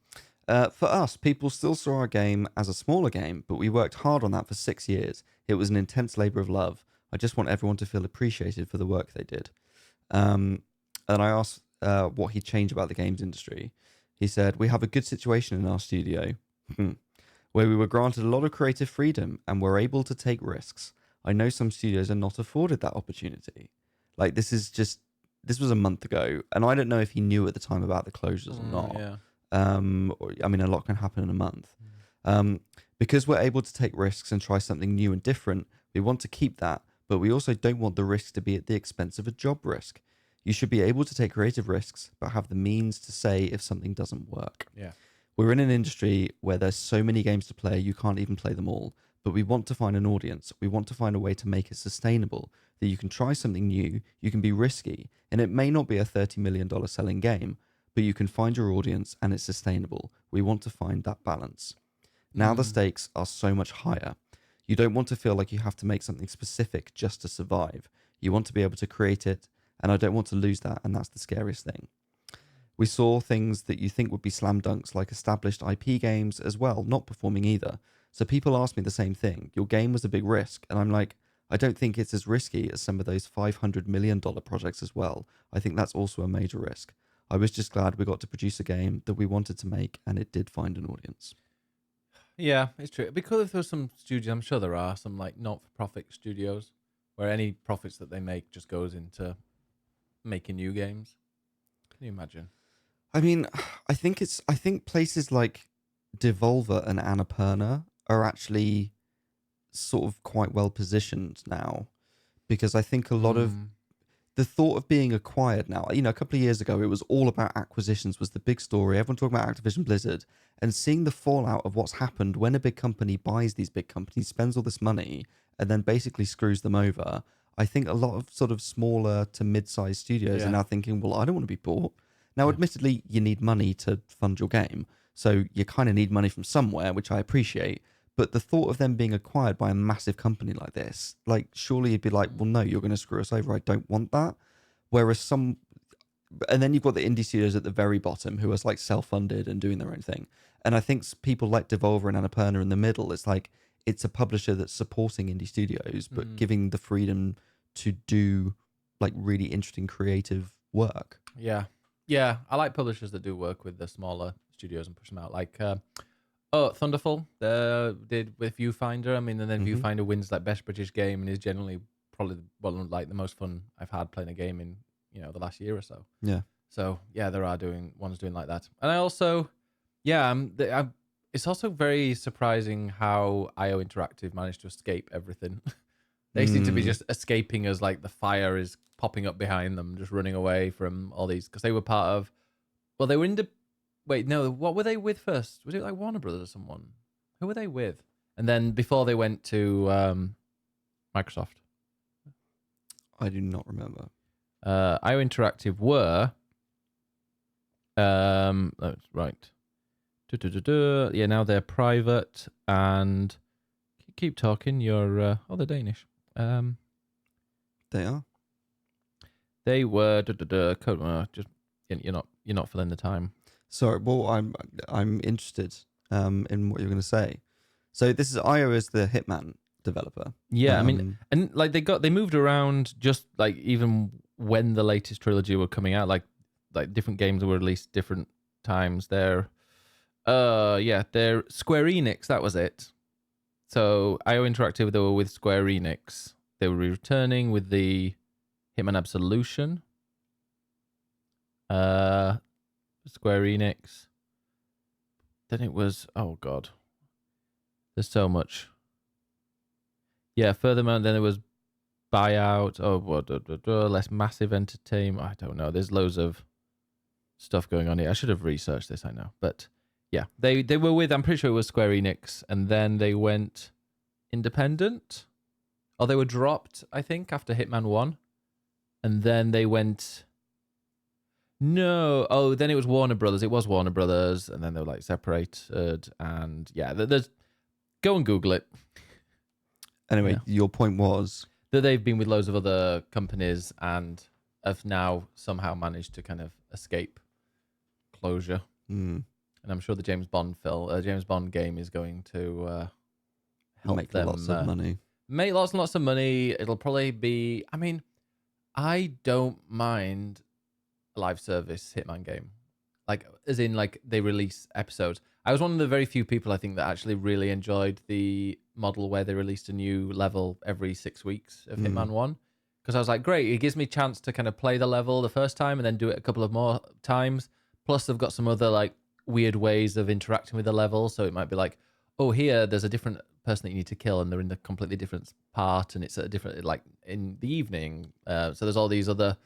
For us, people still saw our game as a smaller game, but we worked hard on that for 6 years. It was an intense labour of love. I just want everyone to feel appreciated for the work they did. And I asked what he'd change about the games industry. He said, we have a good situation in our studio where we were granted a lot of creative freedom and were able to take risks. I know some studios are not afforded that opportunity. Like, this was a month ago, and I don't know if he knew at the time about the closures or not. Yeah. I mean, a lot can happen in a month. Because we're able to take risks and try something new and different, we want to keep that, but we also don't want the risk to be at the expense of a job risk. You should be able to take creative risks, but have the means to say if something doesn't work. Yeah. We're in an industry where there's so many games to play, you can't even play them all. But we want to find an audience. We want to find a way to make it sustainable, that you can try something new, you can be risky, and it may not be a $30 million selling game, but you can find your audience and it's sustainable. We want to find that balance. Now the stakes are so much higher. You don't want to feel like you have to make something specific just to survive. You want to be able to create it, and I don't want to lose that, and that's the scariest thing. We saw things that you think would be slam dunks, like established IP games as well, not performing either. So people ask me the same thing. Your game was a big risk. And I'm like, I don't think it's as risky as some of those $500 million projects as well. I think that's also a major risk. I was just glad we got to produce a game that we wanted to make, and it did find an audience. Yeah, it's true. Because if there's some studios, I'm sure there are some like not-for-profit studios where any profits that they make just goes into making new games. Can you imagine? I mean, I think places like Devolver and Annapurna are actually sort of quite well positioned now, because I think a lot of the thought of being acquired now, a couple of years ago, it was all about acquisitions was the big story. Everyone talking about Activision Blizzard, and seeing the fallout of what's happened when a big company buys these big companies, spends all this money, and then basically screws them over. I think a lot of sort of smaller to mid-sized studios are now thinking, well, I don't want to be bought. Now, admittedly, you need money to fund your game. So you kind of need money from somewhere, which I appreciate. But the thought of them being acquired by a massive company like this, like, surely you'd be like, well, no, you're going to screw us over. I don't want that. Whereas and then you've got the indie studios at the very bottom who are like self-funded and doing their own thing. And I think people like Devolver and Annapurna in the middle, it's like, it's a publisher that's supporting indie studios, but giving the freedom to do like really interesting creative work. Yeah. Yeah. I like publishers that do work with the smaller studios and push them out. Like, Thunderful did with Viewfinder. I mean, and then Viewfinder wins like best British game and is generally probably like the most fun I've had playing a game in the last year or so. Yeah. So yeah, there are ones doing like that, and I also, it's also very surprising how IO Interactive managed to escape everything. They seem to be just escaping as like the fire is popping up behind them, just running away from all these because they were part of. Well, they were Wait, no. What were they with first? Was it like Warner Brothers or someone? Who were they with? And then before they went to Microsoft, I do not remember. IO Interactive were that's right. Yeah, now they're private and keep talking. You're they're Danish. They are. They were just you're not filling the time. Sorry, well, I'm interested in what you're going to say. So this is IO as the Hitman developer. Yeah, I mean, and like they moved around just like even when the latest trilogy were coming out, like different games were released different times. They're Square Enix, that was it. So IO Interactive, they were with Square Enix. They were returning with the Hitman Absolution. Square Enix. Then it was, oh god, there's so much. Yeah, furthermore, then it was Buyout. Less Massive Entertainment. I don't know. There's loads of stuff going on here. I should have researched this, I know. But yeah, they were with, I'm pretty sure it was Square Enix, and then they went independent. Or they were dropped, I think, after Hitman 1. And then they went... No. Oh, then it was Warner Brothers. It was Warner Brothers, and then they were like separated. And yeah, there's... Go and Google it. Anyway, your point was... that they've been with loads of other companies and have now somehow managed to kind of escape closure. And I'm sure the James Bond game is going to help make them lots of money. Make lots and lots of money. It'll probably be... I mean, I don't mind a live service Hitman game. Like, as in, like, they release episodes. I was one of the very few people, I think, that actually really enjoyed the model where they released a new level every 6 weeks of Hitman 1. Because I was like, great, it gives me a chance to kind of play the level the first time and then do it a couple of more times. Plus, they've got some other, like, weird ways of interacting with the level. So it might be like, oh, here, there's a different person that you need to kill and they're in a completely different part and it's at a different, like, in the evening. So there's all these other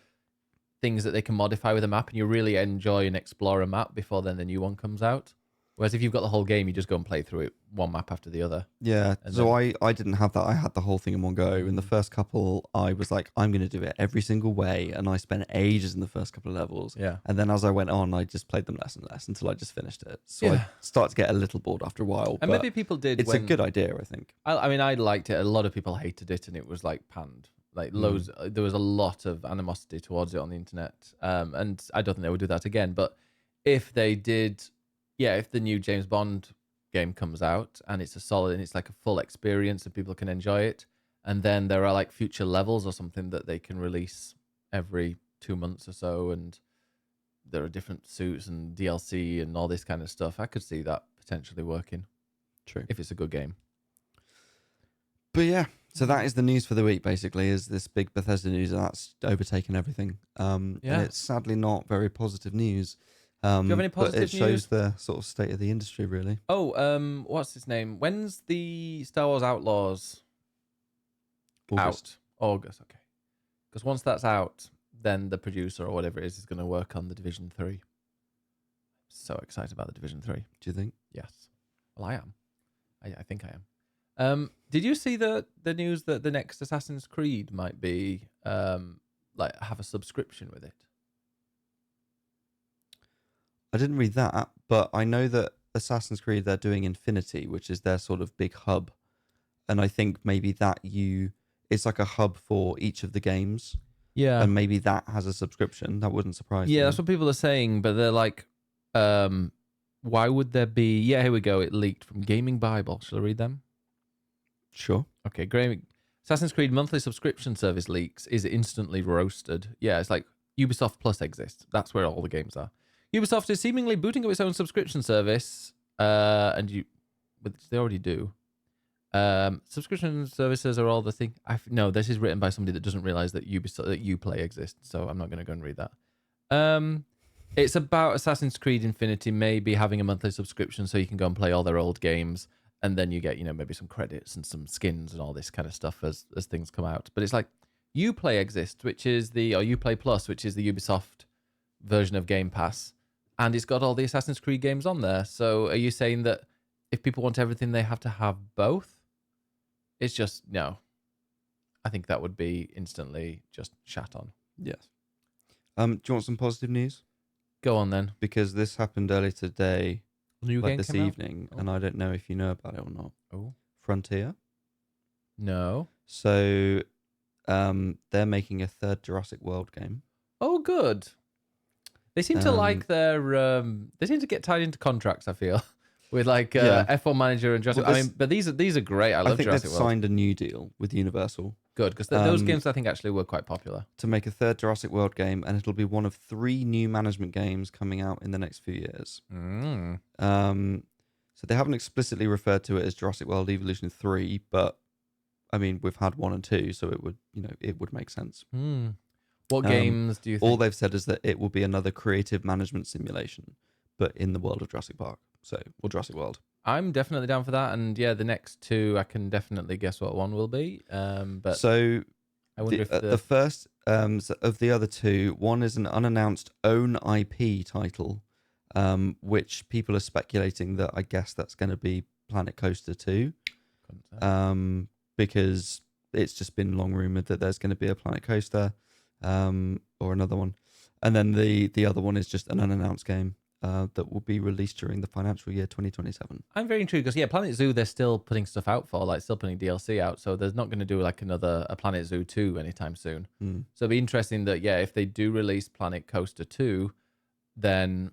things that they can modify with a map and you really enjoy and explore a map before then the new one comes out. Whereas if you've got the whole game, you just go and play through it one map after the other. Yeah, so I didn't have that. I had the whole thing in one go. In the first couple, I was like, I'm going to do it every single way. And I spent ages in the first couple of levels. Yeah. And then as I went on, I just played them less and less until I just finished it. So I started to get a little bored after a while. And maybe people did. It's a good idea, I think. I mean, I liked it. A lot of people hated it and it was like panned. Like loads, there was a lot of animosity towards it on the internet. And I don't think they would do that again. But if they did... Yeah, if the new James Bond game comes out and it's a solid and it's like a full experience and people can enjoy it, and then there are like future levels or something that they can release every 2 months or so, and there are different suits and DLC and all this kind of stuff, I could see that potentially working. True. If it's a good game. But yeah, so that is the news for the week, basically, is this big Bethesda news, and that's overtaken everything. And it's sadly not very positive news. Do you have any positive but it shows the sort of state of the industry, really. Oh, what's his name? When's the Star Wars Outlaws August. out? August, okay. Because once that's out, then the producer or whatever it is going to work on the Division 3. So excited about the Division 3. Do you think? Yes. Well, I am. I think I am. Did you see the news that the next Assassin's Creed might be like have a subscription with it? I didn't read that, but I know that Assassin's Creed, they're doing Infinity, which is their sort of big hub. And I think maybe it's like a hub for each of the games. Yeah. And maybe that has a subscription. That wouldn't surprise me. Yeah, that's what people are saying, but they're like, why would there be... Yeah, here we go. It leaked from Gaming Bible. Shall I read them? Sure. Okay, great. Assassin's Creed monthly subscription service leaks is instantly roasted. Yeah, it's like Ubisoft Plus exists. That's where all the games are. Ubisoft is seemingly booting up its own subscription service, which they already do. Subscription services are all the thing. No, this is written by somebody that doesn't realize that Uplay exists, so I'm not going to go and read that. It's about Assassin's Creed Infinity maybe having a monthly subscription so you can go and play all their old games, and then you get, maybe some credits and some skins and all this kind of stuff as things come out. But it's like Uplay exists, or Uplay Plus, which is the Ubisoft version of Game Pass, and it's got all the Assassin's Creed games on there. So are you saying that if people want everything, they have to have both? It's just, no. I think that would be instantly just shat on. Yes. Do you want some positive news? Go on then. Because this happened earlier today, New game this came out? evening, and I don't know if you know about it or not. Oh. Frontier. No. So they're making a third Jurassic World game. Oh, good. They seem to like their... they seem to get tied into contracts, I feel. With like F1 Manager and Jurassic. Well, but these are great. I love Jurassic World. I think they've signed a new deal with Universal. Good, because those games I think actually were quite popular. To make a third Jurassic World game, and it'll be one of 3 new management games coming out in the next few years. So they haven't explicitly referred to it as Jurassic World Evolution 3, but I mean we've had 1 and 2, so it would make sense. What games do you think? All they've said is that it will be another creative management simulation, but in the world of Jurassic Park. Or Jurassic World. I'm definitely down for that, and yeah, the next 2 I can definitely guess what one will be. But so I wonder if the first of the other 2, one is an unannounced own IP title, which people are speculating that I guess that's going to be Planet Coaster 2, because it's just been long rumored that there's going to be a Planet Coaster, or another one, and then the other one is just an unannounced game. That will be released during the financial year 2027. I'm very intrigued because Planet Zoo they're still putting stuff out for, like still putting DLC out, so there's not going to do like a Planet Zoo 2 anytime soon. So it'd be interesting that if they do release Planet Coaster 2, then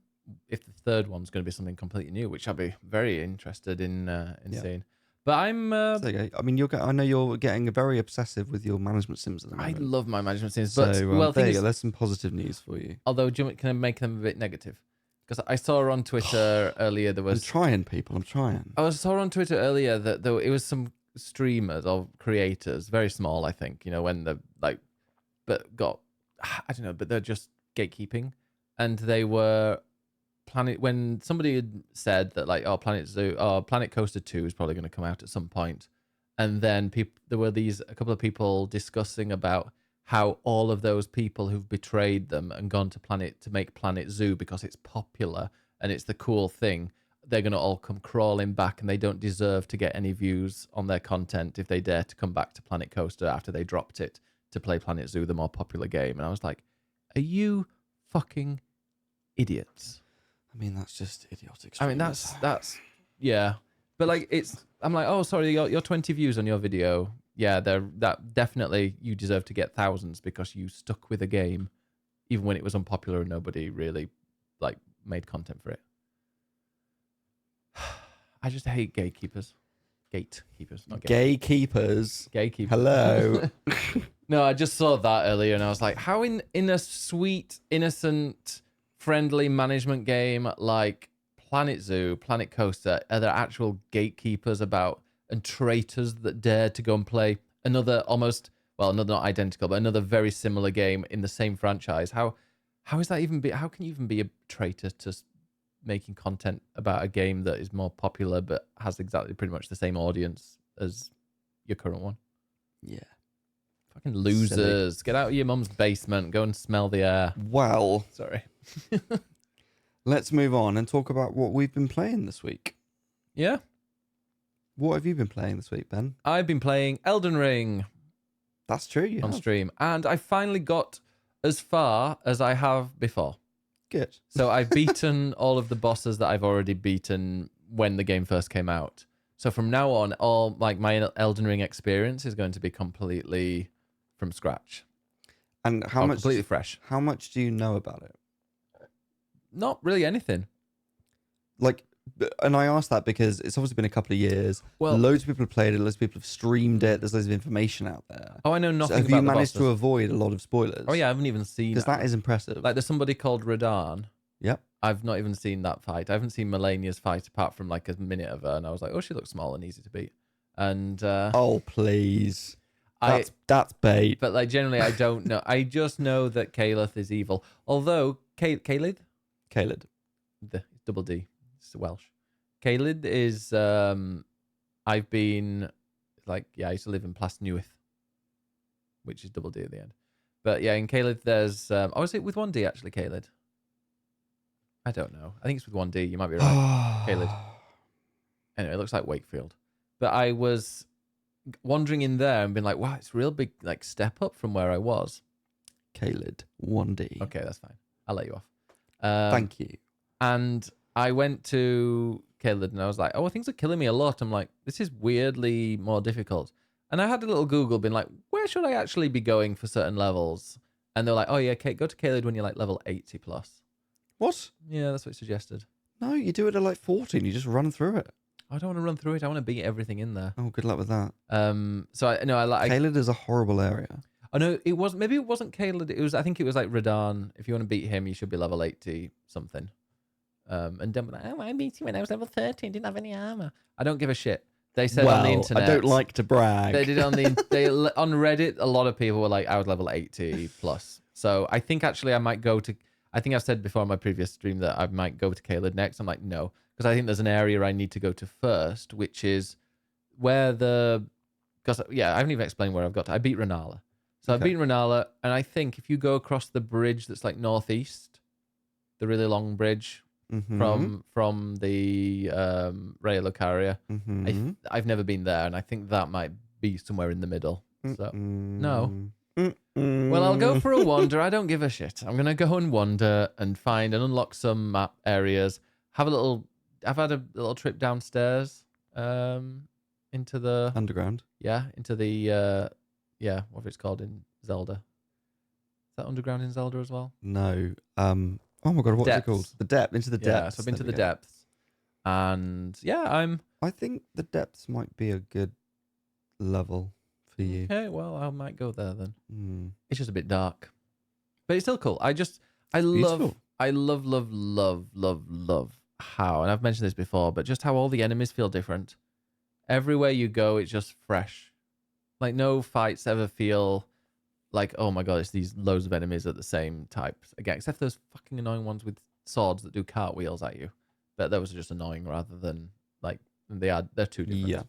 if the third one's going to be something completely new, which I'd be very interested in seeing. But I'm. I mean, I know you're getting very obsessive with your management sims at the moment. I love my management sims, but there you go. There's some positive news for you. Although, can I make them a bit negative? Because I saw on Twitter earlier there was... I'm trying, people. I'm trying. I saw on Twitter earlier that it was some streamers or creators, very small, I think, when they're like... But I don't know, but they're just gatekeeping. And they were... When somebody had said that like, Planet Coaster 2 is probably going to come out at some point. And then there were a couple of people discussing about how all of those people who've betrayed them and gone to make Planet Zoo because it's popular and it's the cool thing, they're going to all come crawling back, and they don't deserve to get any views on their content if they dare to come back to Planet Coaster after they dropped it to play Planet Zoo, the more popular game. And I was like, are you fucking idiots? I mean, that's just idiotic. I mean, that's yeah. But like, I'm like, oh, sorry, your 20 views on your video. Yeah, that definitely you deserve to get thousands because you stuck with a game, even when it was unpopular and nobody really like made content for it. I just hate gatekeepers. Not Gatekeepers. Gatekeepers. Hello. No, I just saw that earlier and I was like, how in a sweet, innocent, friendly management game like Planet Zoo, Planet Coaster, are there actual gatekeepers about and traitors that dare to go and play another another not identical, but another very similar game in the same franchise? How is that even how can you even be a traitor to making content about a game that is more popular but has exactly pretty much the same audience as your current one? Yeah. Fucking losers. Get out of your mum's basement. Go and smell the air. Well, Sorry. let's move on and talk about what we've been playing this week. Yeah. What have you been playing this week, Ben? I've been playing Elden Ring That's true. You on have. stream, and I finally got as far as I have before. Good. So I've beaten all of the bosses that I've already beaten when the game first came out. So from now on, all like my Elden Ring experience is going to be completely from scratch. And how much? Completely fresh. How much do you know about it? Not really anything. Like, and I asked that because it's obviously been a couple of years. Well, Loads of people have played it. Loads of people have streamed it. There's loads of information out there. I know So nothing have about you the managed bosses. to avoid a lot of spoilers? Oh yeah, I haven't even seen Because that is impressive. like there's somebody called Radahn. Yep. I've not even seen that fight. I haven't seen Melania's fight apart from like a minute of her, and I was like, oh, she looks small and easy to beat. And Oh please. That's bait. But like generally, I don't know. I just know that Caleth is evil. Although Caled, Caled. the double D, it's Welsh. Caled is I've been like I used to live in Plasnewydd, which is double D at the end. But yeah, in Caled there's oh, is it with one D actually, Caled? I don't know. I think it's with one D. You might be right. Caled. Anyway, it looks like Wakefield. But I was wandering in there and being like, wow, it's a real big like step up from where I was. Caled 1D. Okay, that's fine. I'll let you off. Thank you. And I went to Caled and I was like, oh, things are killing me a lot. I'm like, this is weirdly more difficult. And I had a little Google being like, where should I actually be going for certain levels? And they're like, oh yeah, go to Caled when you're like level 80 plus. What? Yeah, that's what it suggested. No, you do it at like 14. You just run through it. I don't want to run through it. I want to beat everything in there. Oh, good luck with that. So I like. Caled is a horrible area. Oh no, it was maybe it wasn't Caled. It was. I think it was like Radahn. If you want to beat him, you should be level 80 something. And don't be like, oh, I beat you when I was level 13. Didn't have any armor. I don't give a shit. They said on the internet. I don't like to brag. They did on on Reddit. A lot of people were like, I was level 80 plus. So I think actually I might go to. I think I've said before on my previous stream that I might go to Caled next. I'm like, no, because I think there's an area I need to go to first, which is where because yeah, I haven't even explained where I've got to. I beat Renala. So I've beaten Renala, and I think if you go across the bridge that's like northeast, the really long bridge from the Raya Lucaria, I've never been there, and I think that might be somewhere in the middle. So no. Well, I'll go for a wander. I don't give a shit. I'm gonna go and wander and find and unlock some map areas. I've had a little trip downstairs, into the underground. Yeah, into the whatever it's called in Zelda. Is that underground in Zelda as well? No. Oh my god, what's it called? The depth. Into the depths. Yeah, so I've been to the depths, and yeah, I think the depths might be a good level for you. Okay, well, I might go there then. It's just a bit dark, but it's still cool. I love how, and I've mentioned this before, but just how all the enemies feel different. Everywhere you go, it's just fresh. Like no fights ever feel like, oh my god, it's these loads of enemies at the same types again, except those fucking annoying ones with swords that do cartwheels at you. But those are just annoying rather than like they're too different. Yeah.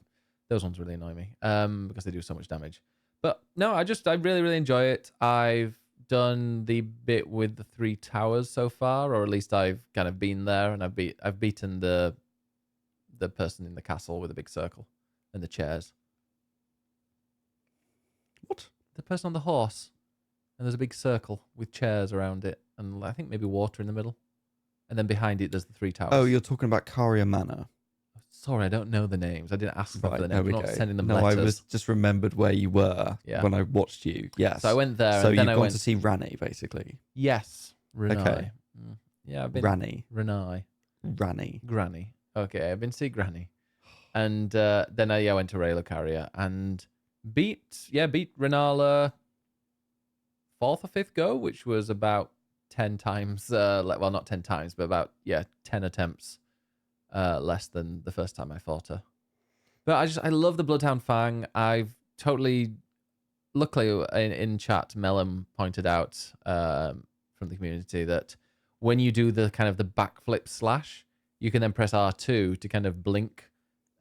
Those ones really annoy me because they do so much damage. But no, I really, really enjoy it. I've done the bit with the 3 towers so far, or at least I've kind of been there, and I've beaten the person in the castle with a big circle and the chairs. What? The person on the horse, and there's a big circle with chairs around it, and I think maybe water in the middle, and then behind it there's the 3 towers. Oh, you're talking about Caria Manor. Sorry, I don't know the names. I didn't ask for the names. I'm not sending them no, letters. I was just remembered where you were when I watched you. Yes. So I went there. So and then you've I gone went to see Rani, basically. Yes, Renai. Okay. Yeah, I've been Rani. Renai. Granny. Okay, I've been to see Granny, and then I went to Raya Lucaria and beat Renala 4th or 5th go, which was about 10 times. Well, not 10 times, but about 10 attempts. Less than the first time I fought her. But I love the Bloodhound Fang. I've totally, luckily in chat, Melon pointed out from the community that when you do the kind of the backflip slash, you can then press R2 to kind of blink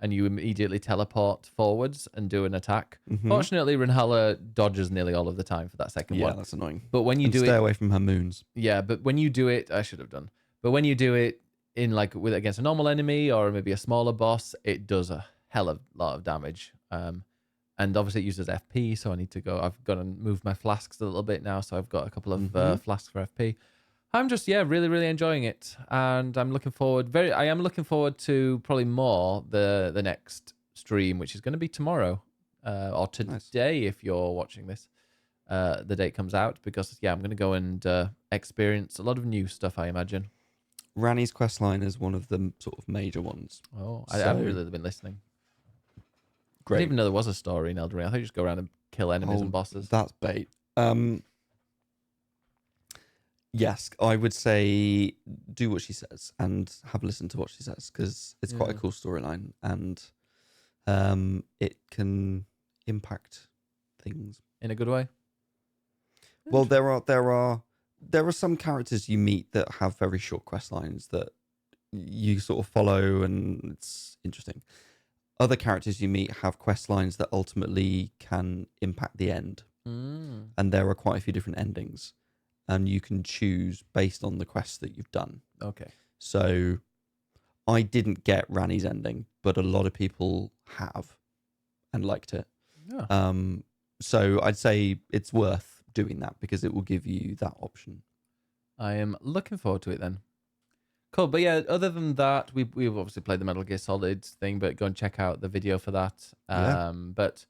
and you immediately teleport forwards and do an attack. Mhm. Fortunately, Renhala dodges nearly all of the time for that second Yeah, one. that's annoying. But when you And do stay it, away from her moons. yeah, but when you do it, I should have done. But when you do it in like with against a normal enemy or maybe a smaller boss, it does a hell of a lot of damage. And obviously it uses FP, so I need to go. I've got to move my flasks a little bit now, so I've got a couple of flasks for FP. I'm just really really enjoying it, and I'm looking forward. I am looking forward to probably more the next stream, which is going to be tomorrow or today if you're watching this. The date comes out because I'm going to go and experience a lot of new stuff. I imagine. Rani's questline is one of the sort of major ones. Oh, I haven't really been listening. I didn't even know there was a story in Elden Ring. I thought you just go around and kill enemies and bosses. That's bait. Yes, I would say do what she says and have a listen to what she says because it's quite a cool storyline and it can impact things in a good way. Well, there are some characters you meet that have very short quest lines that you sort of follow and it's interesting. Other characters you meet have quest lines that ultimately can impact the end. And there are quite a few different endings. And you can choose based on the quests that you've done. Okay. So I didn't get Rani's ending, but a lot of people have and liked it. Yeah. So I'd say it's worth doing that because it will give you that option. I am looking forward to it then. Cool. But yeah, other than that, we've obviously played the Metal Gear Solid thing, but go and check out the video for that. But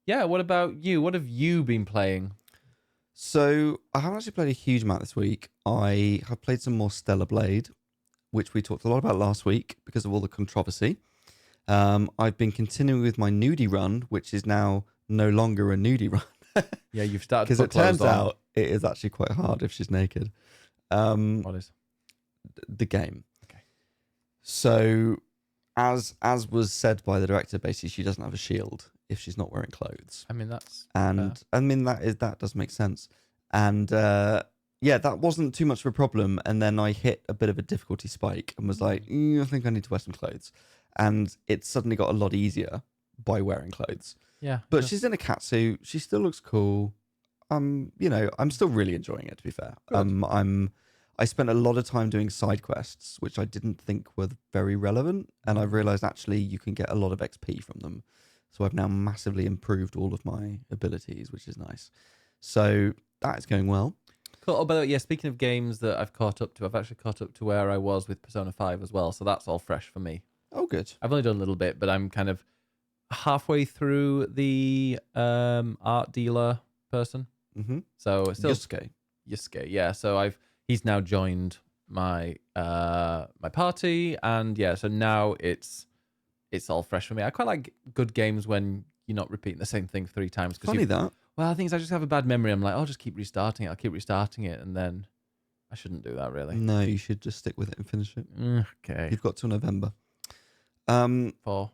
yeah, what about you? What have you been playing? So I haven't actually played a huge amount this week. I have played some more Stellar Blade, which we talked a lot about last week because of all the controversy. I've been continuing with my nudie run, which is now no longer a nudie run. Yeah, you've started because it turns out it is actually quite hard if she's naked. What is the game? Okay. So as was said by the director, basically she doesn't have a shield if she's not wearing clothes. I mean that's and fair. I mean that does make sense. And that wasn't too much of a problem. And then I hit a bit of a difficulty spike and was like, I think I need to wear some clothes. And it suddenly got a lot easier by wearing clothes. Yeah. But she's in a catsuit. She still looks cool. I'm still really enjoying it, to be fair. I spent a lot of time doing side quests, which I didn't think were very relevant. And I've realized actually you can get a lot of XP from them. So I've now massively improved all of my abilities, which is nice. So that is going well. Cool. Oh, by the way, yeah, speaking of games that I've caught up to, I've actually caught up to where I was with Persona 5 as well. So that's all fresh for me. Oh, good. I've only done a little bit, but I'm kind of halfway through the art dealer person. Mm-hmm. So still Yusuke, yeah. So he's now joined my my party, and yeah, so now it's all fresh for me. I quite like good games when you're not repeating the same thing 3 times. Funny that. Well, I think I just have a bad memory. I'm like, I'll just keep restarting it. I'll keep restarting it, and then I shouldn't do that really. No, you should just stick with it and finish it. Okay. You've got till November. For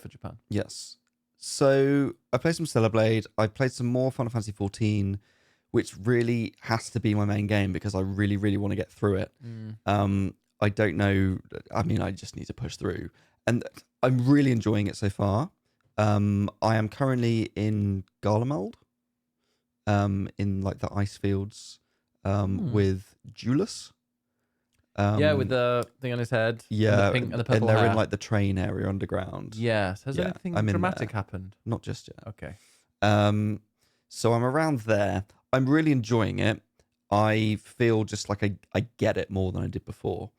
Japan. Yes. So I played some Stellar Blade. I played some more Final Fantasy 14, which really has to be my main game because I really, really want to get through it. I don't know. I mean, I just need to push through. And I'm really enjoying it so far. I am currently in Garlemald, in like the ice fields, with Julius. With the thing on his head. Yeah, and the purple and they're hair. in like the train area underground. Yes. Has anything dramatic happened? Not just yet. Okay. So I'm around there. I'm really enjoying it. I feel just like I get it more than I did before.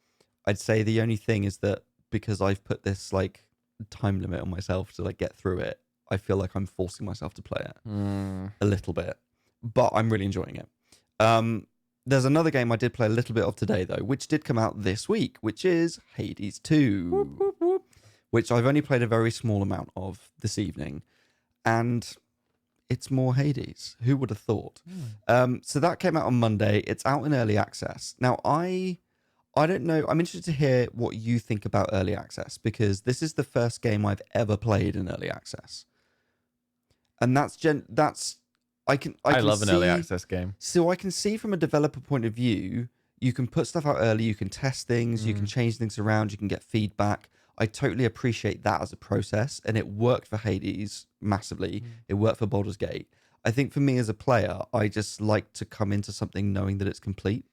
I'd say the only thing is that because I've put this like time limit on myself to like get through it, I feel like I'm forcing myself to play it a little bit. But I'm really enjoying it. There's another game I did play a little bit of today, though, which did come out this week, which is Hades 2, whoop, whoop, whoop. Which I've only played a very small amount of this evening. And it's more Hades. Who would have thought? So that came out on Monday. It's out in early access. Now, I don't know. I'm interested to hear what you think about early access, because this is the first game I've ever played in early access. And I love an early access game. So I can see from a developer point of view, you can put stuff out early, you can test things, you can change things around, you can get feedback. I totally appreciate that as a process, and it worked for Hades massively. It worked for Baldur's Gate. I think for me as a player, I just like to come into something knowing that it's complete.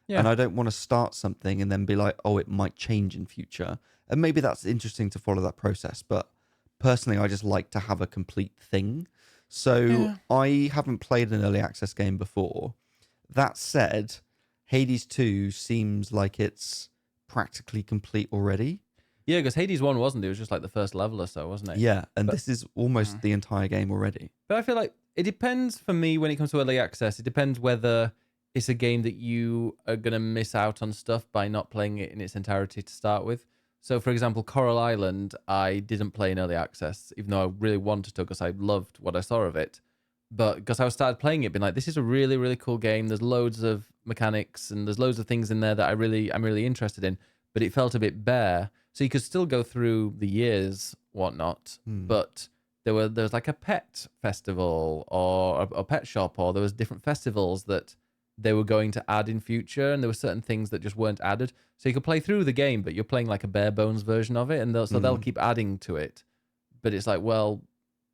And Yeah. I don't want to start something and then be like, oh, it might change in future. And maybe that's interesting to follow that process. But personally, I just like to have a complete thing. So Yeah. I haven't played an early access game before. That said, Hades 2 seems like it's practically complete already. Yeah, because Hades 1 wasn't. It was just like the first level or so, wasn't it? Yeah, and But- this is almost the entire game already. But I feel like it depends for me when it comes to early access. It depends whether it's a game that you are going to miss out on stuff by not playing it in its entirety to start with. So, for example, Coral Island, I didn't play in early access, even though I really wanted to because I loved what I saw of it. But because I started playing it, being like, this is a really, really cool game. There's loads of mechanics and there's loads of things in there that I'm really interested in. But it felt a bit bare. So you could still go through the years, whatnot, but there was like a pet festival or a pet shop, or there was different festivals that they were going to add in future, and there were certain things that just weren't added. So you could play through the game, but you're playing like a bare bones version of it, and they'll keep adding to it. But it's like, well,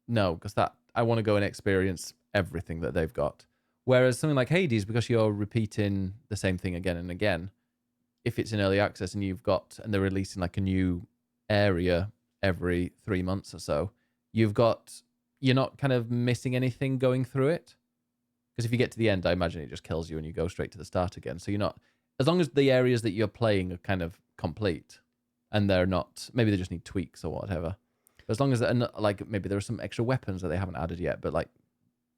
no, because I want to go and experience everything that they've got. Whereas something like Hades, because you're repeating the same thing again and again, if it's in early access and they're releasing like a new area every 3 months or so, you're not kind of missing anything going through it. Because if you get to the end, I imagine it just kills you and you go straight to the start again. So you're not, as long as the areas that you're playing are kind of complete and they're not, maybe they just need tweaks or whatever. But as long as, like maybe there are some extra weapons that they haven't added yet, but like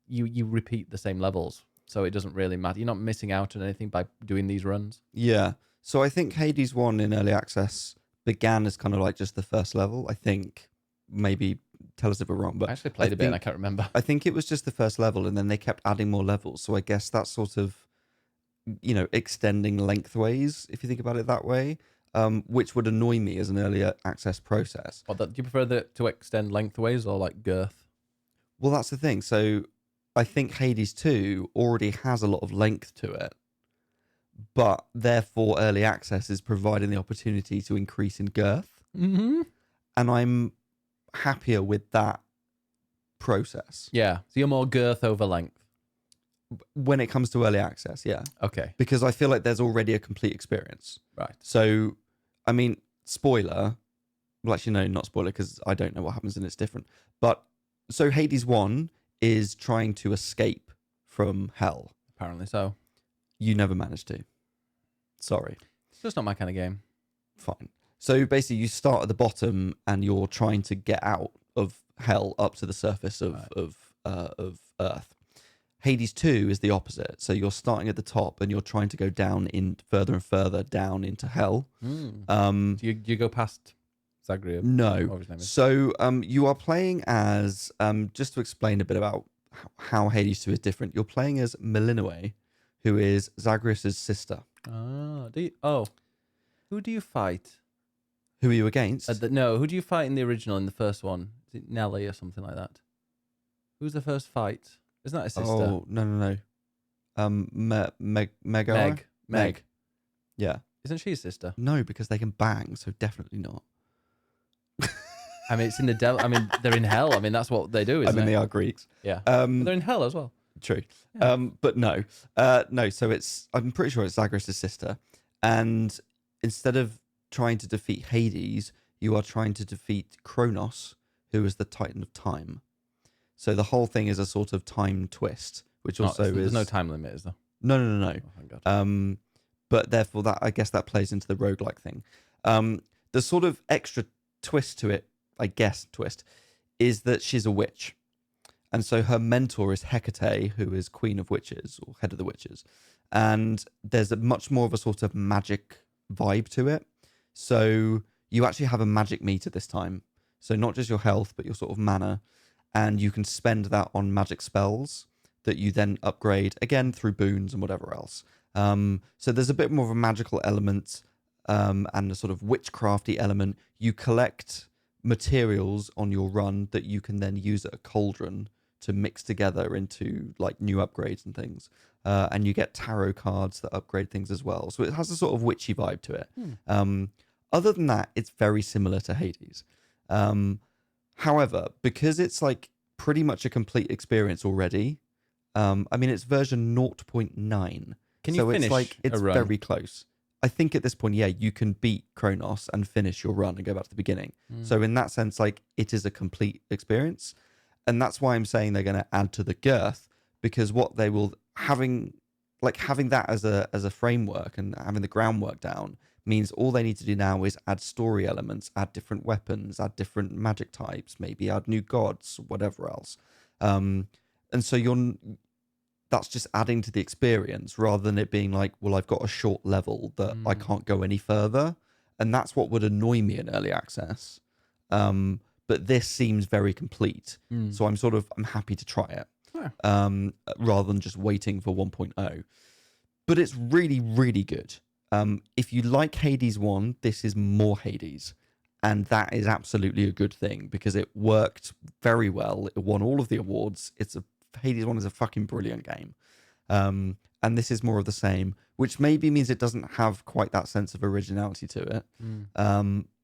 you repeat the same levels. So it doesn't really matter. You're not missing out on anything by doing these runs. Yeah. So I think Hades 1 in early access began as kind of like just the first level. I think, maybe tell us if we're wrong, but I actually played a bit and I can't remember. I think it was just the first level, and then they kept adding more levels. So I guess that's sort of, extending lengthways, if you think about it that way, which would annoy me as an early access process. Do you prefer to extend lengthways or like girth? Well, that's the thing. So I think Hades 2 already has a lot of length to it, but therefore early access is providing the opportunity to increase in girth. Mm-hmm. And I'm happier with that process. Yeah. So you're more girth over length. When it comes to early access, yeah. Okay. Because I feel like there's already a complete experience. Right. So, I mean, spoiler. Well, actually, no, not spoiler, because I don't know what happens and it's different. But so Hades 1 is trying to escape from hell. Apparently so. You never managed to. Sorry. It's just not my kind of game. Fine. So basically, you start at the bottom and you're trying to get out of hell up to the surface of Earth. Hades 2 is the opposite. So you're starting at the top and you're trying to go down in further and further down into hell. Do you go past Zagreus? No. So you are playing as, just to explain a bit about how Hades 2 is different, you're playing as Melinoe, who is Zagreus' sister. Who do you fight? Who are you against? Who do you fight in the original, in the first one? Is it Nelly or something like that? Who's the first fight? Isn't that a sister? Oh, no. Megara? Meg. Yeah. Isn't she a sister? No, because they can bang, so definitely not. I mean, it's in the devil. I mean, they're in hell. I mean, that's what they do, isn't it? they are Greeks. Yeah. But they're in hell as well. True. Yeah. But no. No, so I'm pretty sure it's Zagreus' sister. And instead of trying to defeat Hades, you are trying to defeat Kronos, who is the Titan of Time. So the whole thing is a sort of time twist, which also is... There's no time limit, is there? No. Oh, thank God. But therefore, I guess that plays into the roguelike thing. The sort of extra twist to it, is that she's a witch. And so her mentor is Hecate, who is Queen of Witches, or Head of the Witches. And there's a much more of a sort of magic vibe to it. So you actually have a magic meter this time. So not just your health, but your sort of mana. And you can spend that on magic spells that you then upgrade, again, through boons and whatever else. So there's a bit more of a magical element and a sort of witchcrafty element. You collect materials on your run that you can then use at a cauldron to mix together into like new upgrades and things. And you get tarot cards that upgrade things as well. So it has a sort of witchy vibe to it. Other than that, it's very similar to Hades. However, because it's like pretty much a complete experience already, I mean, it's version 0.9. Can you So it's finish like, a it's run? very close. I think at this point, yeah, you can beat Kronos and finish your run and go back to the beginning. So in that sense, like, it is a complete experience. And that's why I'm saying they're going to add to the girth, because what they will having that as a framework and having the groundwork down means all they need to do now is add story elements, add different weapons, add different magic types, maybe add new gods, whatever else. And so that's just adding to the experience rather than it being like, well, I've got a short level that I can't go any further. And that's what would annoy me in early access. But this seems very complete. So I'm happy to try it. Rather than just waiting for 1.0. But it's really, really good. If you like Hades 1, this is more Hades. And that is absolutely a good thing because it worked very well. It won all of the awards. Hades 1 is a fucking brilliant game. And this is more of the same, which maybe means it doesn't have quite that sense of originality to it.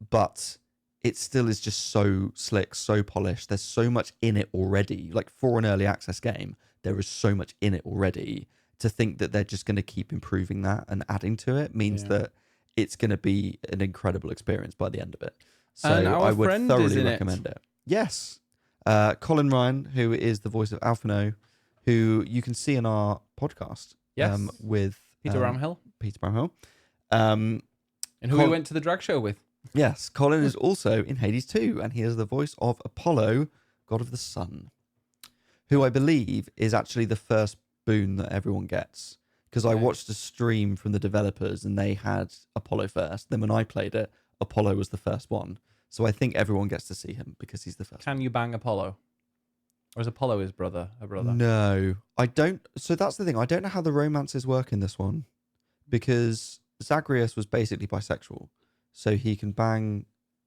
But it still is just so slick, so polished. There's so much in it already. Like, for an early access game, there is so much in it already. To think that they're just going to keep improving that and adding to it means that it's going to be an incredible experience by the end of it. So I would thoroughly recommend it. Yes. Colin Ryan, who is the voice of Alphino, who you can see in our podcast with Peter Bramhill. And who we went to the drag show with. Yes, Colin is also in Hades 2, and he is the voice of Apollo, god of the sun, who I believe is actually the first boon that everyone gets. Because I watched a stream from the developers, and they had Apollo first. Then when I played it, Apollo was the first one. So I think everyone gets to see him because he's the first. Can you bang Apollo? Or is Apollo his brother? No, I don't. So that's the thing. I don't know how the romances work in this one. Because Zagreus was basically bisexual. So he can bang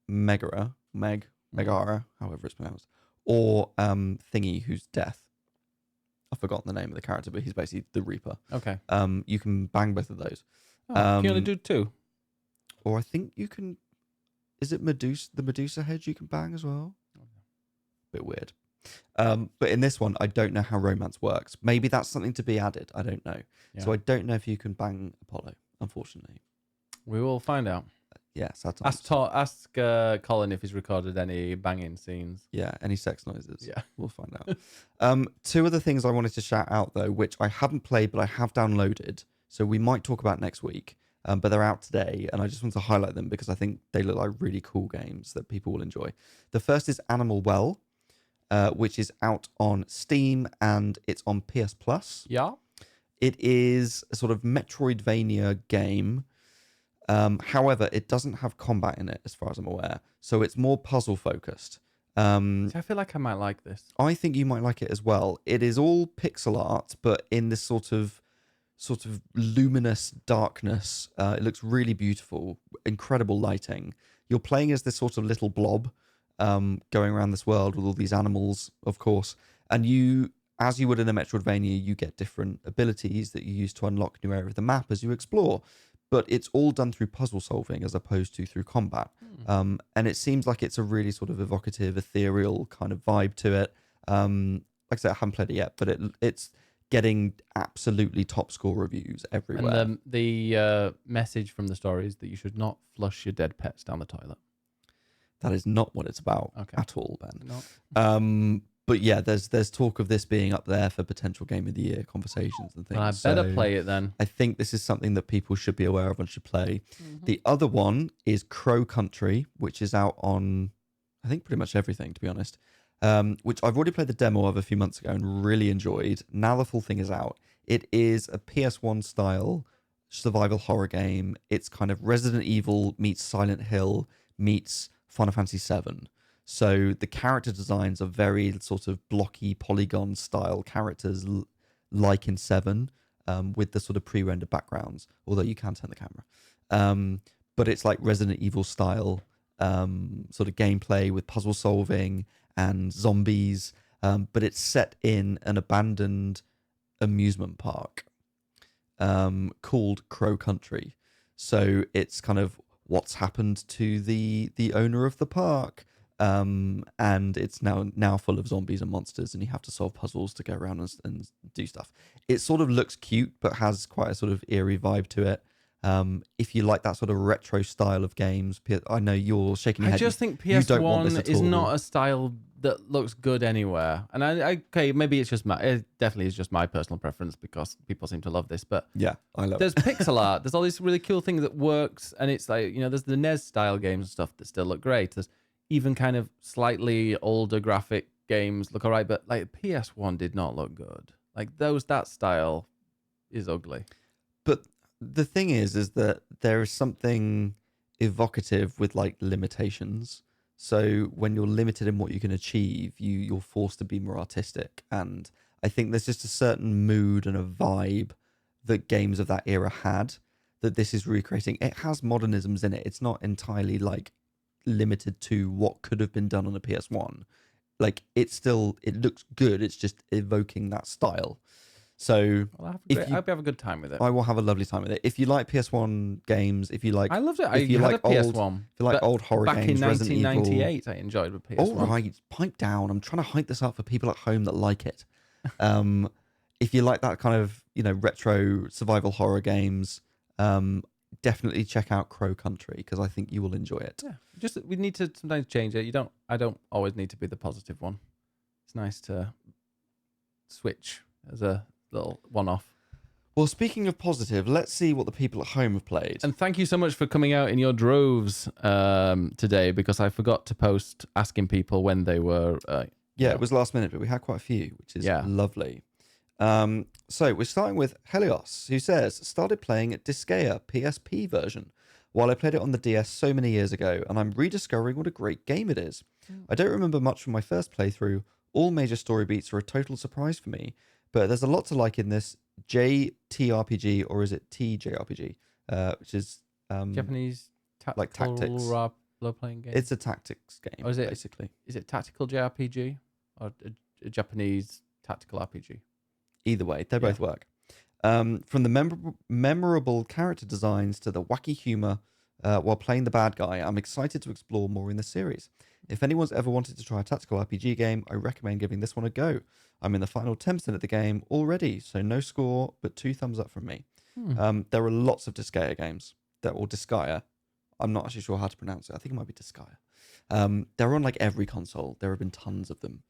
Megara, however it's pronounced, or Thingy, who's Death. I've forgotten the name of the character, but he's basically the Reaper. Okay. You can bang both of those. Can you only do two? Or I think you can. Is it Medusa? The Medusa head you can bang as well. Bit weird. But in this one, I don't know how romance works. Maybe that's something to be added. I don't know. Yeah. So I don't know if you can bang Apollo. Unfortunately, we will find out. Yes, ask Colin if he's recorded any banging scenes. Yeah, any sex noises. Yeah, we'll find out. Two other things I wanted to shout out though, which I haven't played but I have downloaded, so we might talk about next week. But they're out today, and I just want to highlight them because I think they look like really cool games that people will enjoy. The first is Animal Well, which is out on Steam and it's on PS Plus. Yeah, it is a sort of Metroidvania game. However, it doesn't have combat in it, as far as I'm aware. So it's more puzzle focused. I feel like I might like this. I think you might like it as well. It is all pixel art, but in this sort of luminous darkness. It looks really beautiful, incredible lighting. You're playing as this sort of little blob, going around this world with all these animals, of course. And you, as you would in a Metroidvania, you get different abilities that you use to unlock new area of the map as you explore. But it's all done through puzzle solving as opposed to through combat. And it seems like it's a really sort of evocative, ethereal kind of vibe to it. Like I said, I haven't played it yet, but it's getting absolutely top score reviews everywhere. And the message from the story is that you should not flush your dead pets down the toilet. That is not what it's about at all, Ben. No. But yeah, there's talk of this being up there for potential Game of the Year conversations and things. Well, I better play it then. I think this is something that people should be aware of and should play. The other one is Crow Country, which is out on, I think, pretty much everything, to be honest. Which I've already played the demo of a few months ago and really enjoyed. Now the full thing is out. It is a PS1 style survival horror game. It's kind of Resident Evil meets Silent Hill meets Final Fantasy VII. So the character designs are very sort of blocky polygon style characters like in 7, with the sort of pre-rendered backgrounds, although you can turn the camera. But it's like Resident Evil style sort of gameplay with puzzle solving and zombies. But it's set in an abandoned amusement park called Crow Country. So it's kind of what's happened to the owner of the park. And it's now full of zombies and monsters, and you have to solve puzzles to go around and do stuff. It sort of looks cute, but has quite a sort of eerie vibe to it. If you like that sort of retro style of games, I know you're shaking your I head. just think You don't want this PS1 at is all. not a style that looks good anywhere. And okay, maybe it's just it definitely is just my personal preference because people seem to love this. But Yeah, I love there's it. pixel art. There's all these really cool things that works, and it's like there's the NES style games and stuff that still look great. There's even kind of slightly older graphic games look alright, but like PS1 did not look good. Like that style is ugly. But the thing is that there is something evocative with like limitations. So when you're limited in what you can achieve, you're forced to be more artistic. And I think there's just a certain mood and a vibe that games of that era had that this is recreating. It has modernisms in it. It's not entirely like limited to what could have been done on a PS1. Like it looks good. It's just evoking that style. So I hope you have a good time with it. I will have a lovely time with it. If you like PS1 games, if you like, I loved it. if you had like a PS1. if you like old horror back games, in Resident Evil. 1998, I enjoyed the PS1. All right, pipe down. I'm trying to hype this up for people at home that like it. If you like that kind of retro survival horror games, definitely check out Crow Country because I think you will enjoy it. Yeah, we need to sometimes change it. I don't always need to be the positive one. It's nice to switch as a little one-off. Well, speaking of positive, let's see what the people at home have played. And thank you so much for coming out in your droves today because I forgot to post asking people when they were. It was last minute, but we had quite a few, which is lovely. So we're starting with Helios, who says, started playing at Disgaea PSP version while I played it on the DS so many years ago, and I'm rediscovering what a great game it is. I don't remember much from my first playthrough. All major story beats are a total surprise for me, but there's a lot to like in this JTRPG, or is it TJRPG, which is Japanese like tactics role-playing game. It's a tactics game, or is it, basically. Is it tactical JRPG or a Japanese tactical RPG? Either way, they both work. From the memorable character designs to the wacky humor while playing the bad guy, I'm excited to explore more in the series. If anyone's ever wanted to try a tactical RPG game, I recommend giving this one a go. I'm in the final 10% of the game already, so no score, but 2 thumbs up from me. There are lots of Disgaea games, or Disgaea. I'm not actually sure how to pronounce it. I think it might be Disgaea. They're on like every console. There have been tons of them.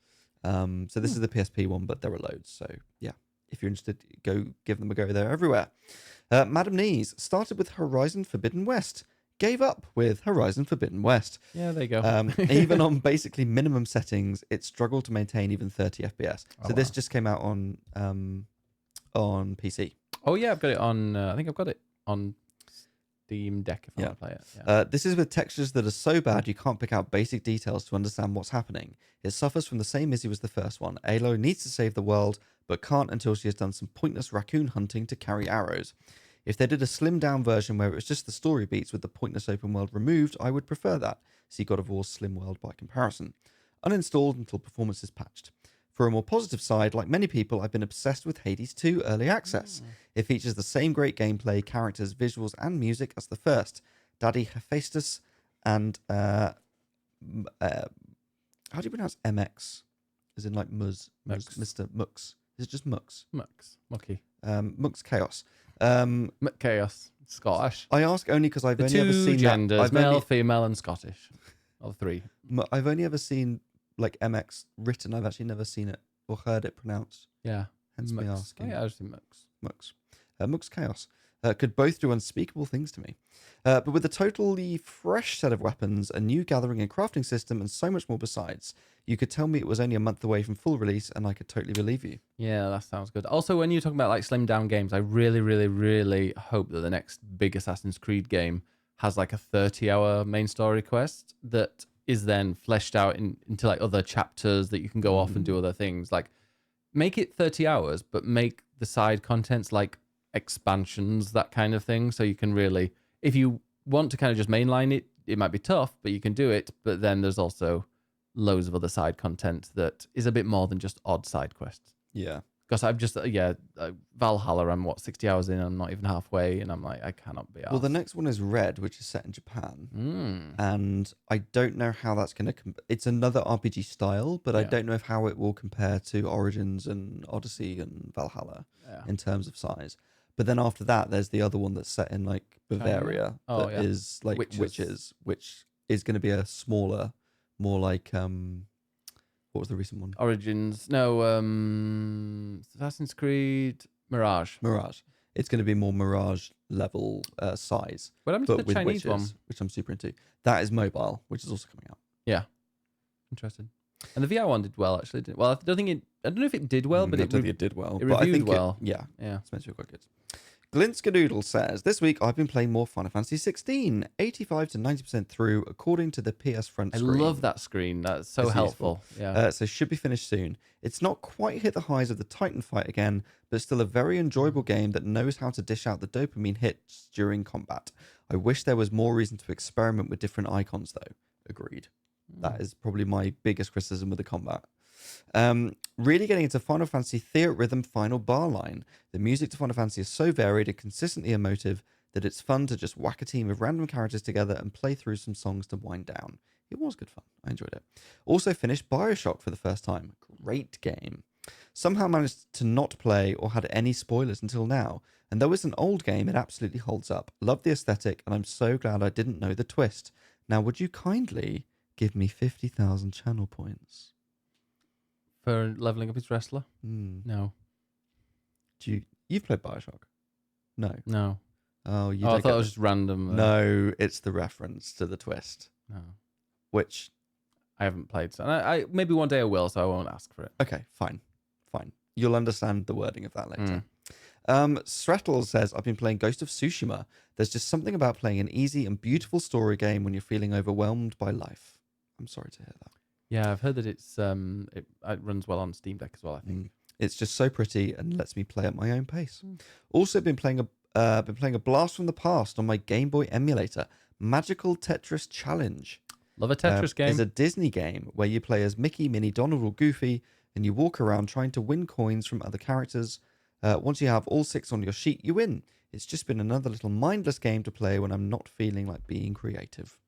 So this is the PSP one, but there are loads. So yeah, if you're interested, go give them a go. They're everywhere. Madam Knees started with Horizon Forbidden West. Gave up with Horizon Forbidden West. Yeah, there you go. Even on basically minimum settings, it struggled to maintain even 30 FPS. So this just came out on PC. Oh yeah, I've got it on. I think I've got it on Steam Deck if I want to play it. Yeah. This is with textures that are so bad you can't pick out basic details to understand what's happening. It suffers from the same issue as the first one. Aloy needs to save the world, but can't until she has done some pointless raccoon hunting to carry arrows. If they did a slimmed down version where it was just the story beats with the pointless open world removed, I would prefer that. See God of War's slim world by comparison. Uninstalled until performance is patched. For a more positive side, like many people, I've been obsessed with Hades 2 Early Access. It features the same great gameplay, characters, visuals, and music as the first. Daddy Hephaestus and how do you pronounce MX? As in like Mr. Mux. Is it just Mux? Mucky. Mux Chaos. Chaos. Scottish. I ask only because I've The only ever two seen genders, that. male, female, and Scottish. All 3. I've only ever seen like MX written. I've actually never seen it or heard it pronounced. Yeah. Hence me asking. Oh, yeah, I just think Mux. Mux Chaos. Could both do unspeakable things to me. But with a totally fresh set of weapons, a new gathering and crafting system, and so much more besides, you could tell me it was only a month away from full release, and I could totally believe you. Yeah, that sounds good. Also, when you're talking about like slimmed down games, I really, really, really hope that the next big Assassin's Creed game has like a 30-hour main story quest that is then fleshed out into like other chapters that you can go off and do other things. Like, make it 30 hours, but make the side contents like expansions, that kind of thing. So you can really, if you want to kind of just mainline it, it might be tough, but you can do it. But then there's also loads of other side content that is a bit more than just odd side quests. Yeah. Because I've just Valhalla. I'm 60 hours in. I'm not even halfway, and I'm like, I cannot be. Well, the arsed. next one is Red, which is set in Japan. Mm. And I don't know how that's going to... It's another RPG style, but I Yeah. don't know how it will compare to Origins and Odyssey and Valhalla Yeah. in terms of size. But then after that, there's the other one that's set in like Bavaria Oh, that is like Witches, which is going to be a smaller, more like... what was the recent one? Origins. No, Assassin's Creed Mirage. Mirage. It's going to be more Mirage level size. What happened to the with Chinese Witches, one? which I'm super into. That is mobile, which is also coming out. Yeah. Interesting. And the VR one did well, actually. Didn't it? Well, I don't know if it did well, but I don't think it did well. It but I reviewed think well. Yeah. Yeah. It's meant to be quite good. Glintskadoodle says, this week I've been playing more Final Fantasy 16, 85 to 90% through, according to the PS front I screen. love that screen. That's so It's helpful. useful. Yeah. So should be finished soon. It's not quite hit the highs of the Titan fight again, but still a very enjoyable game that knows how to dish out the dopamine hits during combat. I wish there was more reason to experiment with different icons, though. Agreed. That is probably my biggest criticism with the combat. Really getting into Final Fantasy Theatrhythm Final Bar Line. The music to Final Fantasy is so varied and consistently emotive that it's fun to just whack a team of random characters together and play through some songs to wind down. It was good fun. I enjoyed it. Also finished Bioshock for the first time. Great game. Somehow managed to not play or had any spoilers until now. And though it's an old game, it absolutely holds up. Love the aesthetic, and I'm so glad I didn't know the twist. Now, would you kindly give me 50,000 channel points? For leveling up his wrestler? No. You've played Bioshock? No. No. Oh, you I don't thought get it was just random. No, it's the reference to the twist, No. which... I haven't played. So I maybe one day I will, so I won't ask for it. Okay, fine. You'll understand the wording of that later. Srettel says, I've been playing Ghost of Tsushima. There's just something about playing an easy and beautiful story game when you're feeling overwhelmed by life. I'm sorry to hear that. Yeah, I've heard that it runs well on Steam Deck as well, I think. It's just so pretty and lets me play at my own pace. Also been playing a blast from the past on my Game Boy emulator, Magical Tetris Challenge. Love a Tetris game. It's a Disney game where you play as Mickey, Minnie, Donald, or Goofy, and you walk around trying to win coins from other characters. Once you have all 6 on your sheet, you win. It's just been another little mindless game to play when I'm not feeling like being creative.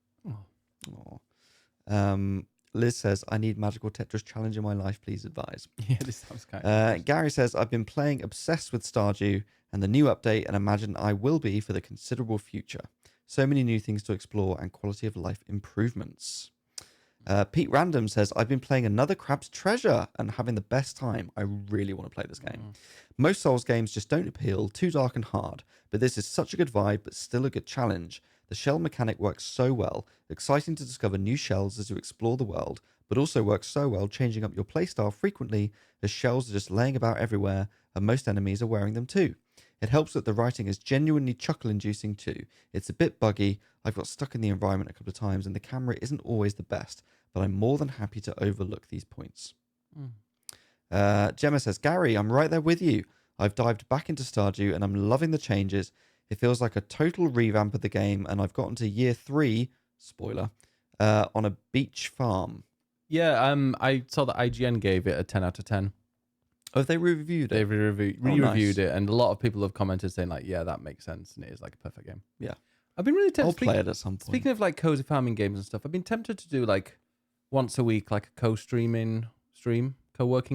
Liz says, I need Magical Tetris Challenge in my life. Please advise. Yeah, this sounds kind of Gary says, I've been playing Obsessed with Stardew and the new update, and imagine I will be for the considerable future. So many new things to explore and quality of life improvements. Pete Random says, I've been playing another Crab's Treasure and having the best time. I really want to play this game. Most Souls games just don't appeal, too dark and hard, but this is such a good vibe, but still a good challenge. The shell mechanic works so well, exciting to discover new shells as you explore the world, but also works so well changing up your playstyle frequently as shells are just laying about everywhere and most enemies are wearing them too. It helps that the writing is genuinely chuckle-inducing too. It's a bit buggy, I've got stuck in the environment a couple of times and the camera isn't always the best, but I'm more than happy to overlook these points. Gemma says, Gary, I'm right there with you. I've dived back into Stardew and I'm loving the changes. It feels like a total revamp of the game and I've gotten to year 3, spoiler, on a beach farm. Yeah, I saw that IGN gave it a 10 out of 10. Oh, have they reviewed it? They've re-reviewed it, and a lot of people have commented saying like, yeah, that makes sense, and it is like a perfect game. Yeah. I've been really tempted. I'll play it at some point. Speaking of like cozy farming games and stuff, I've been tempted to do like once a week, like a co-working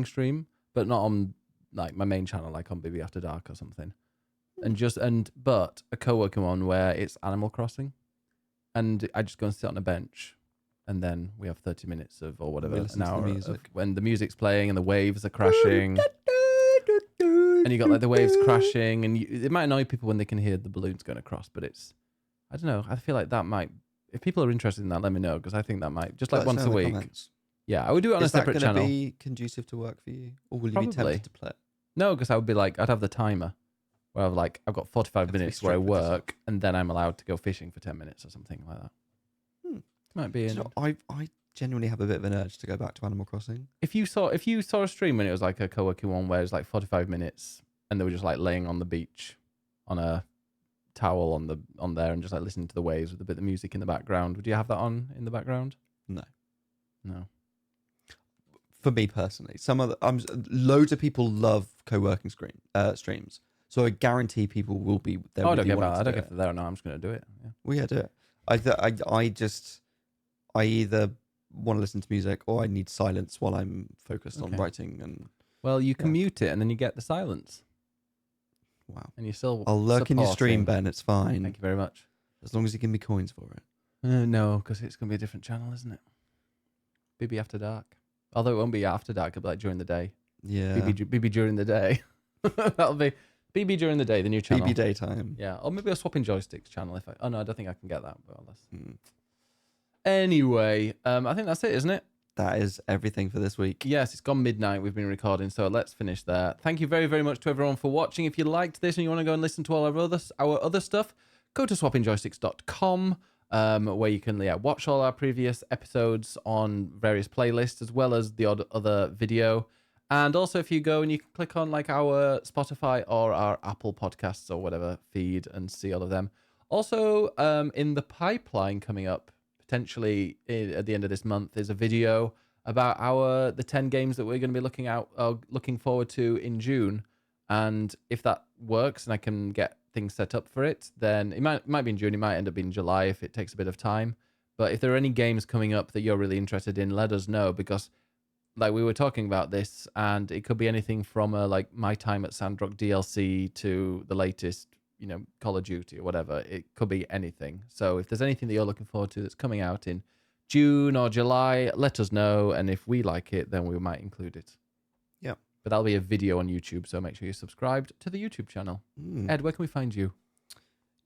stream, but not on like my main channel, like on BB After Dark or something. But a co-working one where it's Animal Crossing, and I just go and sit on a bench, and then we have 30 minutes of or whatever an hour of when the music's playing and the waves are crashing, and you got like the waves crashing, and it might annoy people when they can hear the balloons going across, but I don't know. I feel like that might. If people are interested in that, let me know because I think that might just like once a week. Yeah, I would do it on a separate channel. Is that going to be conducive to work for you, or will you be tempted to play it? No, because I would be like, I'd have the timer where I've got 45 minutes where I work, and then I'm allowed to go fishing for 10 minutes or something like that. Might be. I genuinely have a bit of an urge to go back to Animal Crossing. If you saw a stream when it was like a co-working one where it was like 45 minutes, and they were just like laying on the beach on a towel on there and just like listening to the waves with a bit of music in the background, would you have that on in the background? No. For me personally, loads of people love co-working streams, so I guarantee people will be there. Oh, I with don't you care wanting about. I to don't do care it. if they're there or not. I'm just going to do it. Yeah. Well, yeah, do it. I either want to listen to music or I need silence while I'm focused on Okay. writing. And Well, you can Yeah. mute it and then you get the silence, wow, and you're still. I'll lurk in your stream, supporting. Ben. It's fine Thank you very much. as long as you give me coins for it. No, because it's going to be a different channel, isn't it? BB After Dark. Although it won't be after dark, it'll be like during the day. Yeah, BB during the day. That'll be BB during the day, the new channel. BB daytime. Yeah, or maybe I'll swap in Joysticks channel if I. Oh no, I don't think I can get that. But Mm. anyway, I think that's it, isn't it? That is everything for this week. Yes, it's gone midnight. We've been recording, so let's finish there. Thank you very, very much to everyone for watching. If you liked this and you want to go and listen to all our other stuff, go to swappingjoysticks.com, where you can watch all our previous episodes on various playlists, as well as the odd other video. And also, if you go and you can click on like our Spotify or our Apple Podcasts or whatever feed and see all of them. Also, in the pipeline coming up, potentially at the end of this month, is a video about the 10 games that we're going to be looking forward to in June. And if that works and I can get things set up for it, then it might be in June. It might end up being July if it takes a bit of time. But if there are any games coming up that you're really interested in, let us know, because like we were talking about this, and it could be anything from like My Time at Sandrock DLC to the latest, Call of Duty or whatever. It could be anything. So if there's anything that you're looking forward to that's coming out in June or July, let us know. And if we like it, then we might include it. Yeah. But that'll be a video on YouTube, so make sure you're subscribed to the YouTube channel. Ed, where can we find you?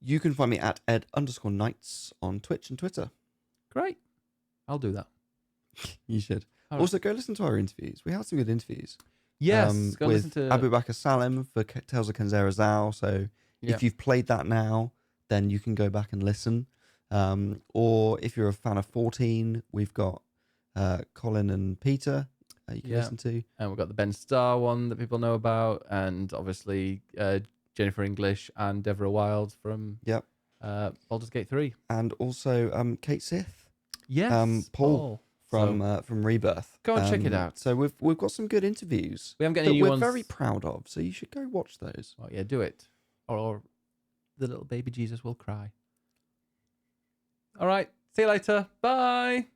You can find me at ed_nights on Twitch and Twitter. Great. I'll do that. You should. All Also, go listen to our interviews. We had some good interviews. Yes, go with listen to Abu Bakr Salem for Tales of Kenzera Zal. So if you've played that now, then you can go back and listen. Or if you're a fan of 14, we've got Colin and Peter you can listen to. And we've got the Ben Starr one that people know about, and obviously Jennifer English and Deborah Wild from Baldur's Gate 3. And also Kate Sith. Yes, Paul. From Rebirth. Go and check it out. So we've got some good interviews. We haven't got any new we're ones. very proud of. So you should go watch those. Oh yeah, do it, or the little baby Jesus will cry. All right, see you later. Bye.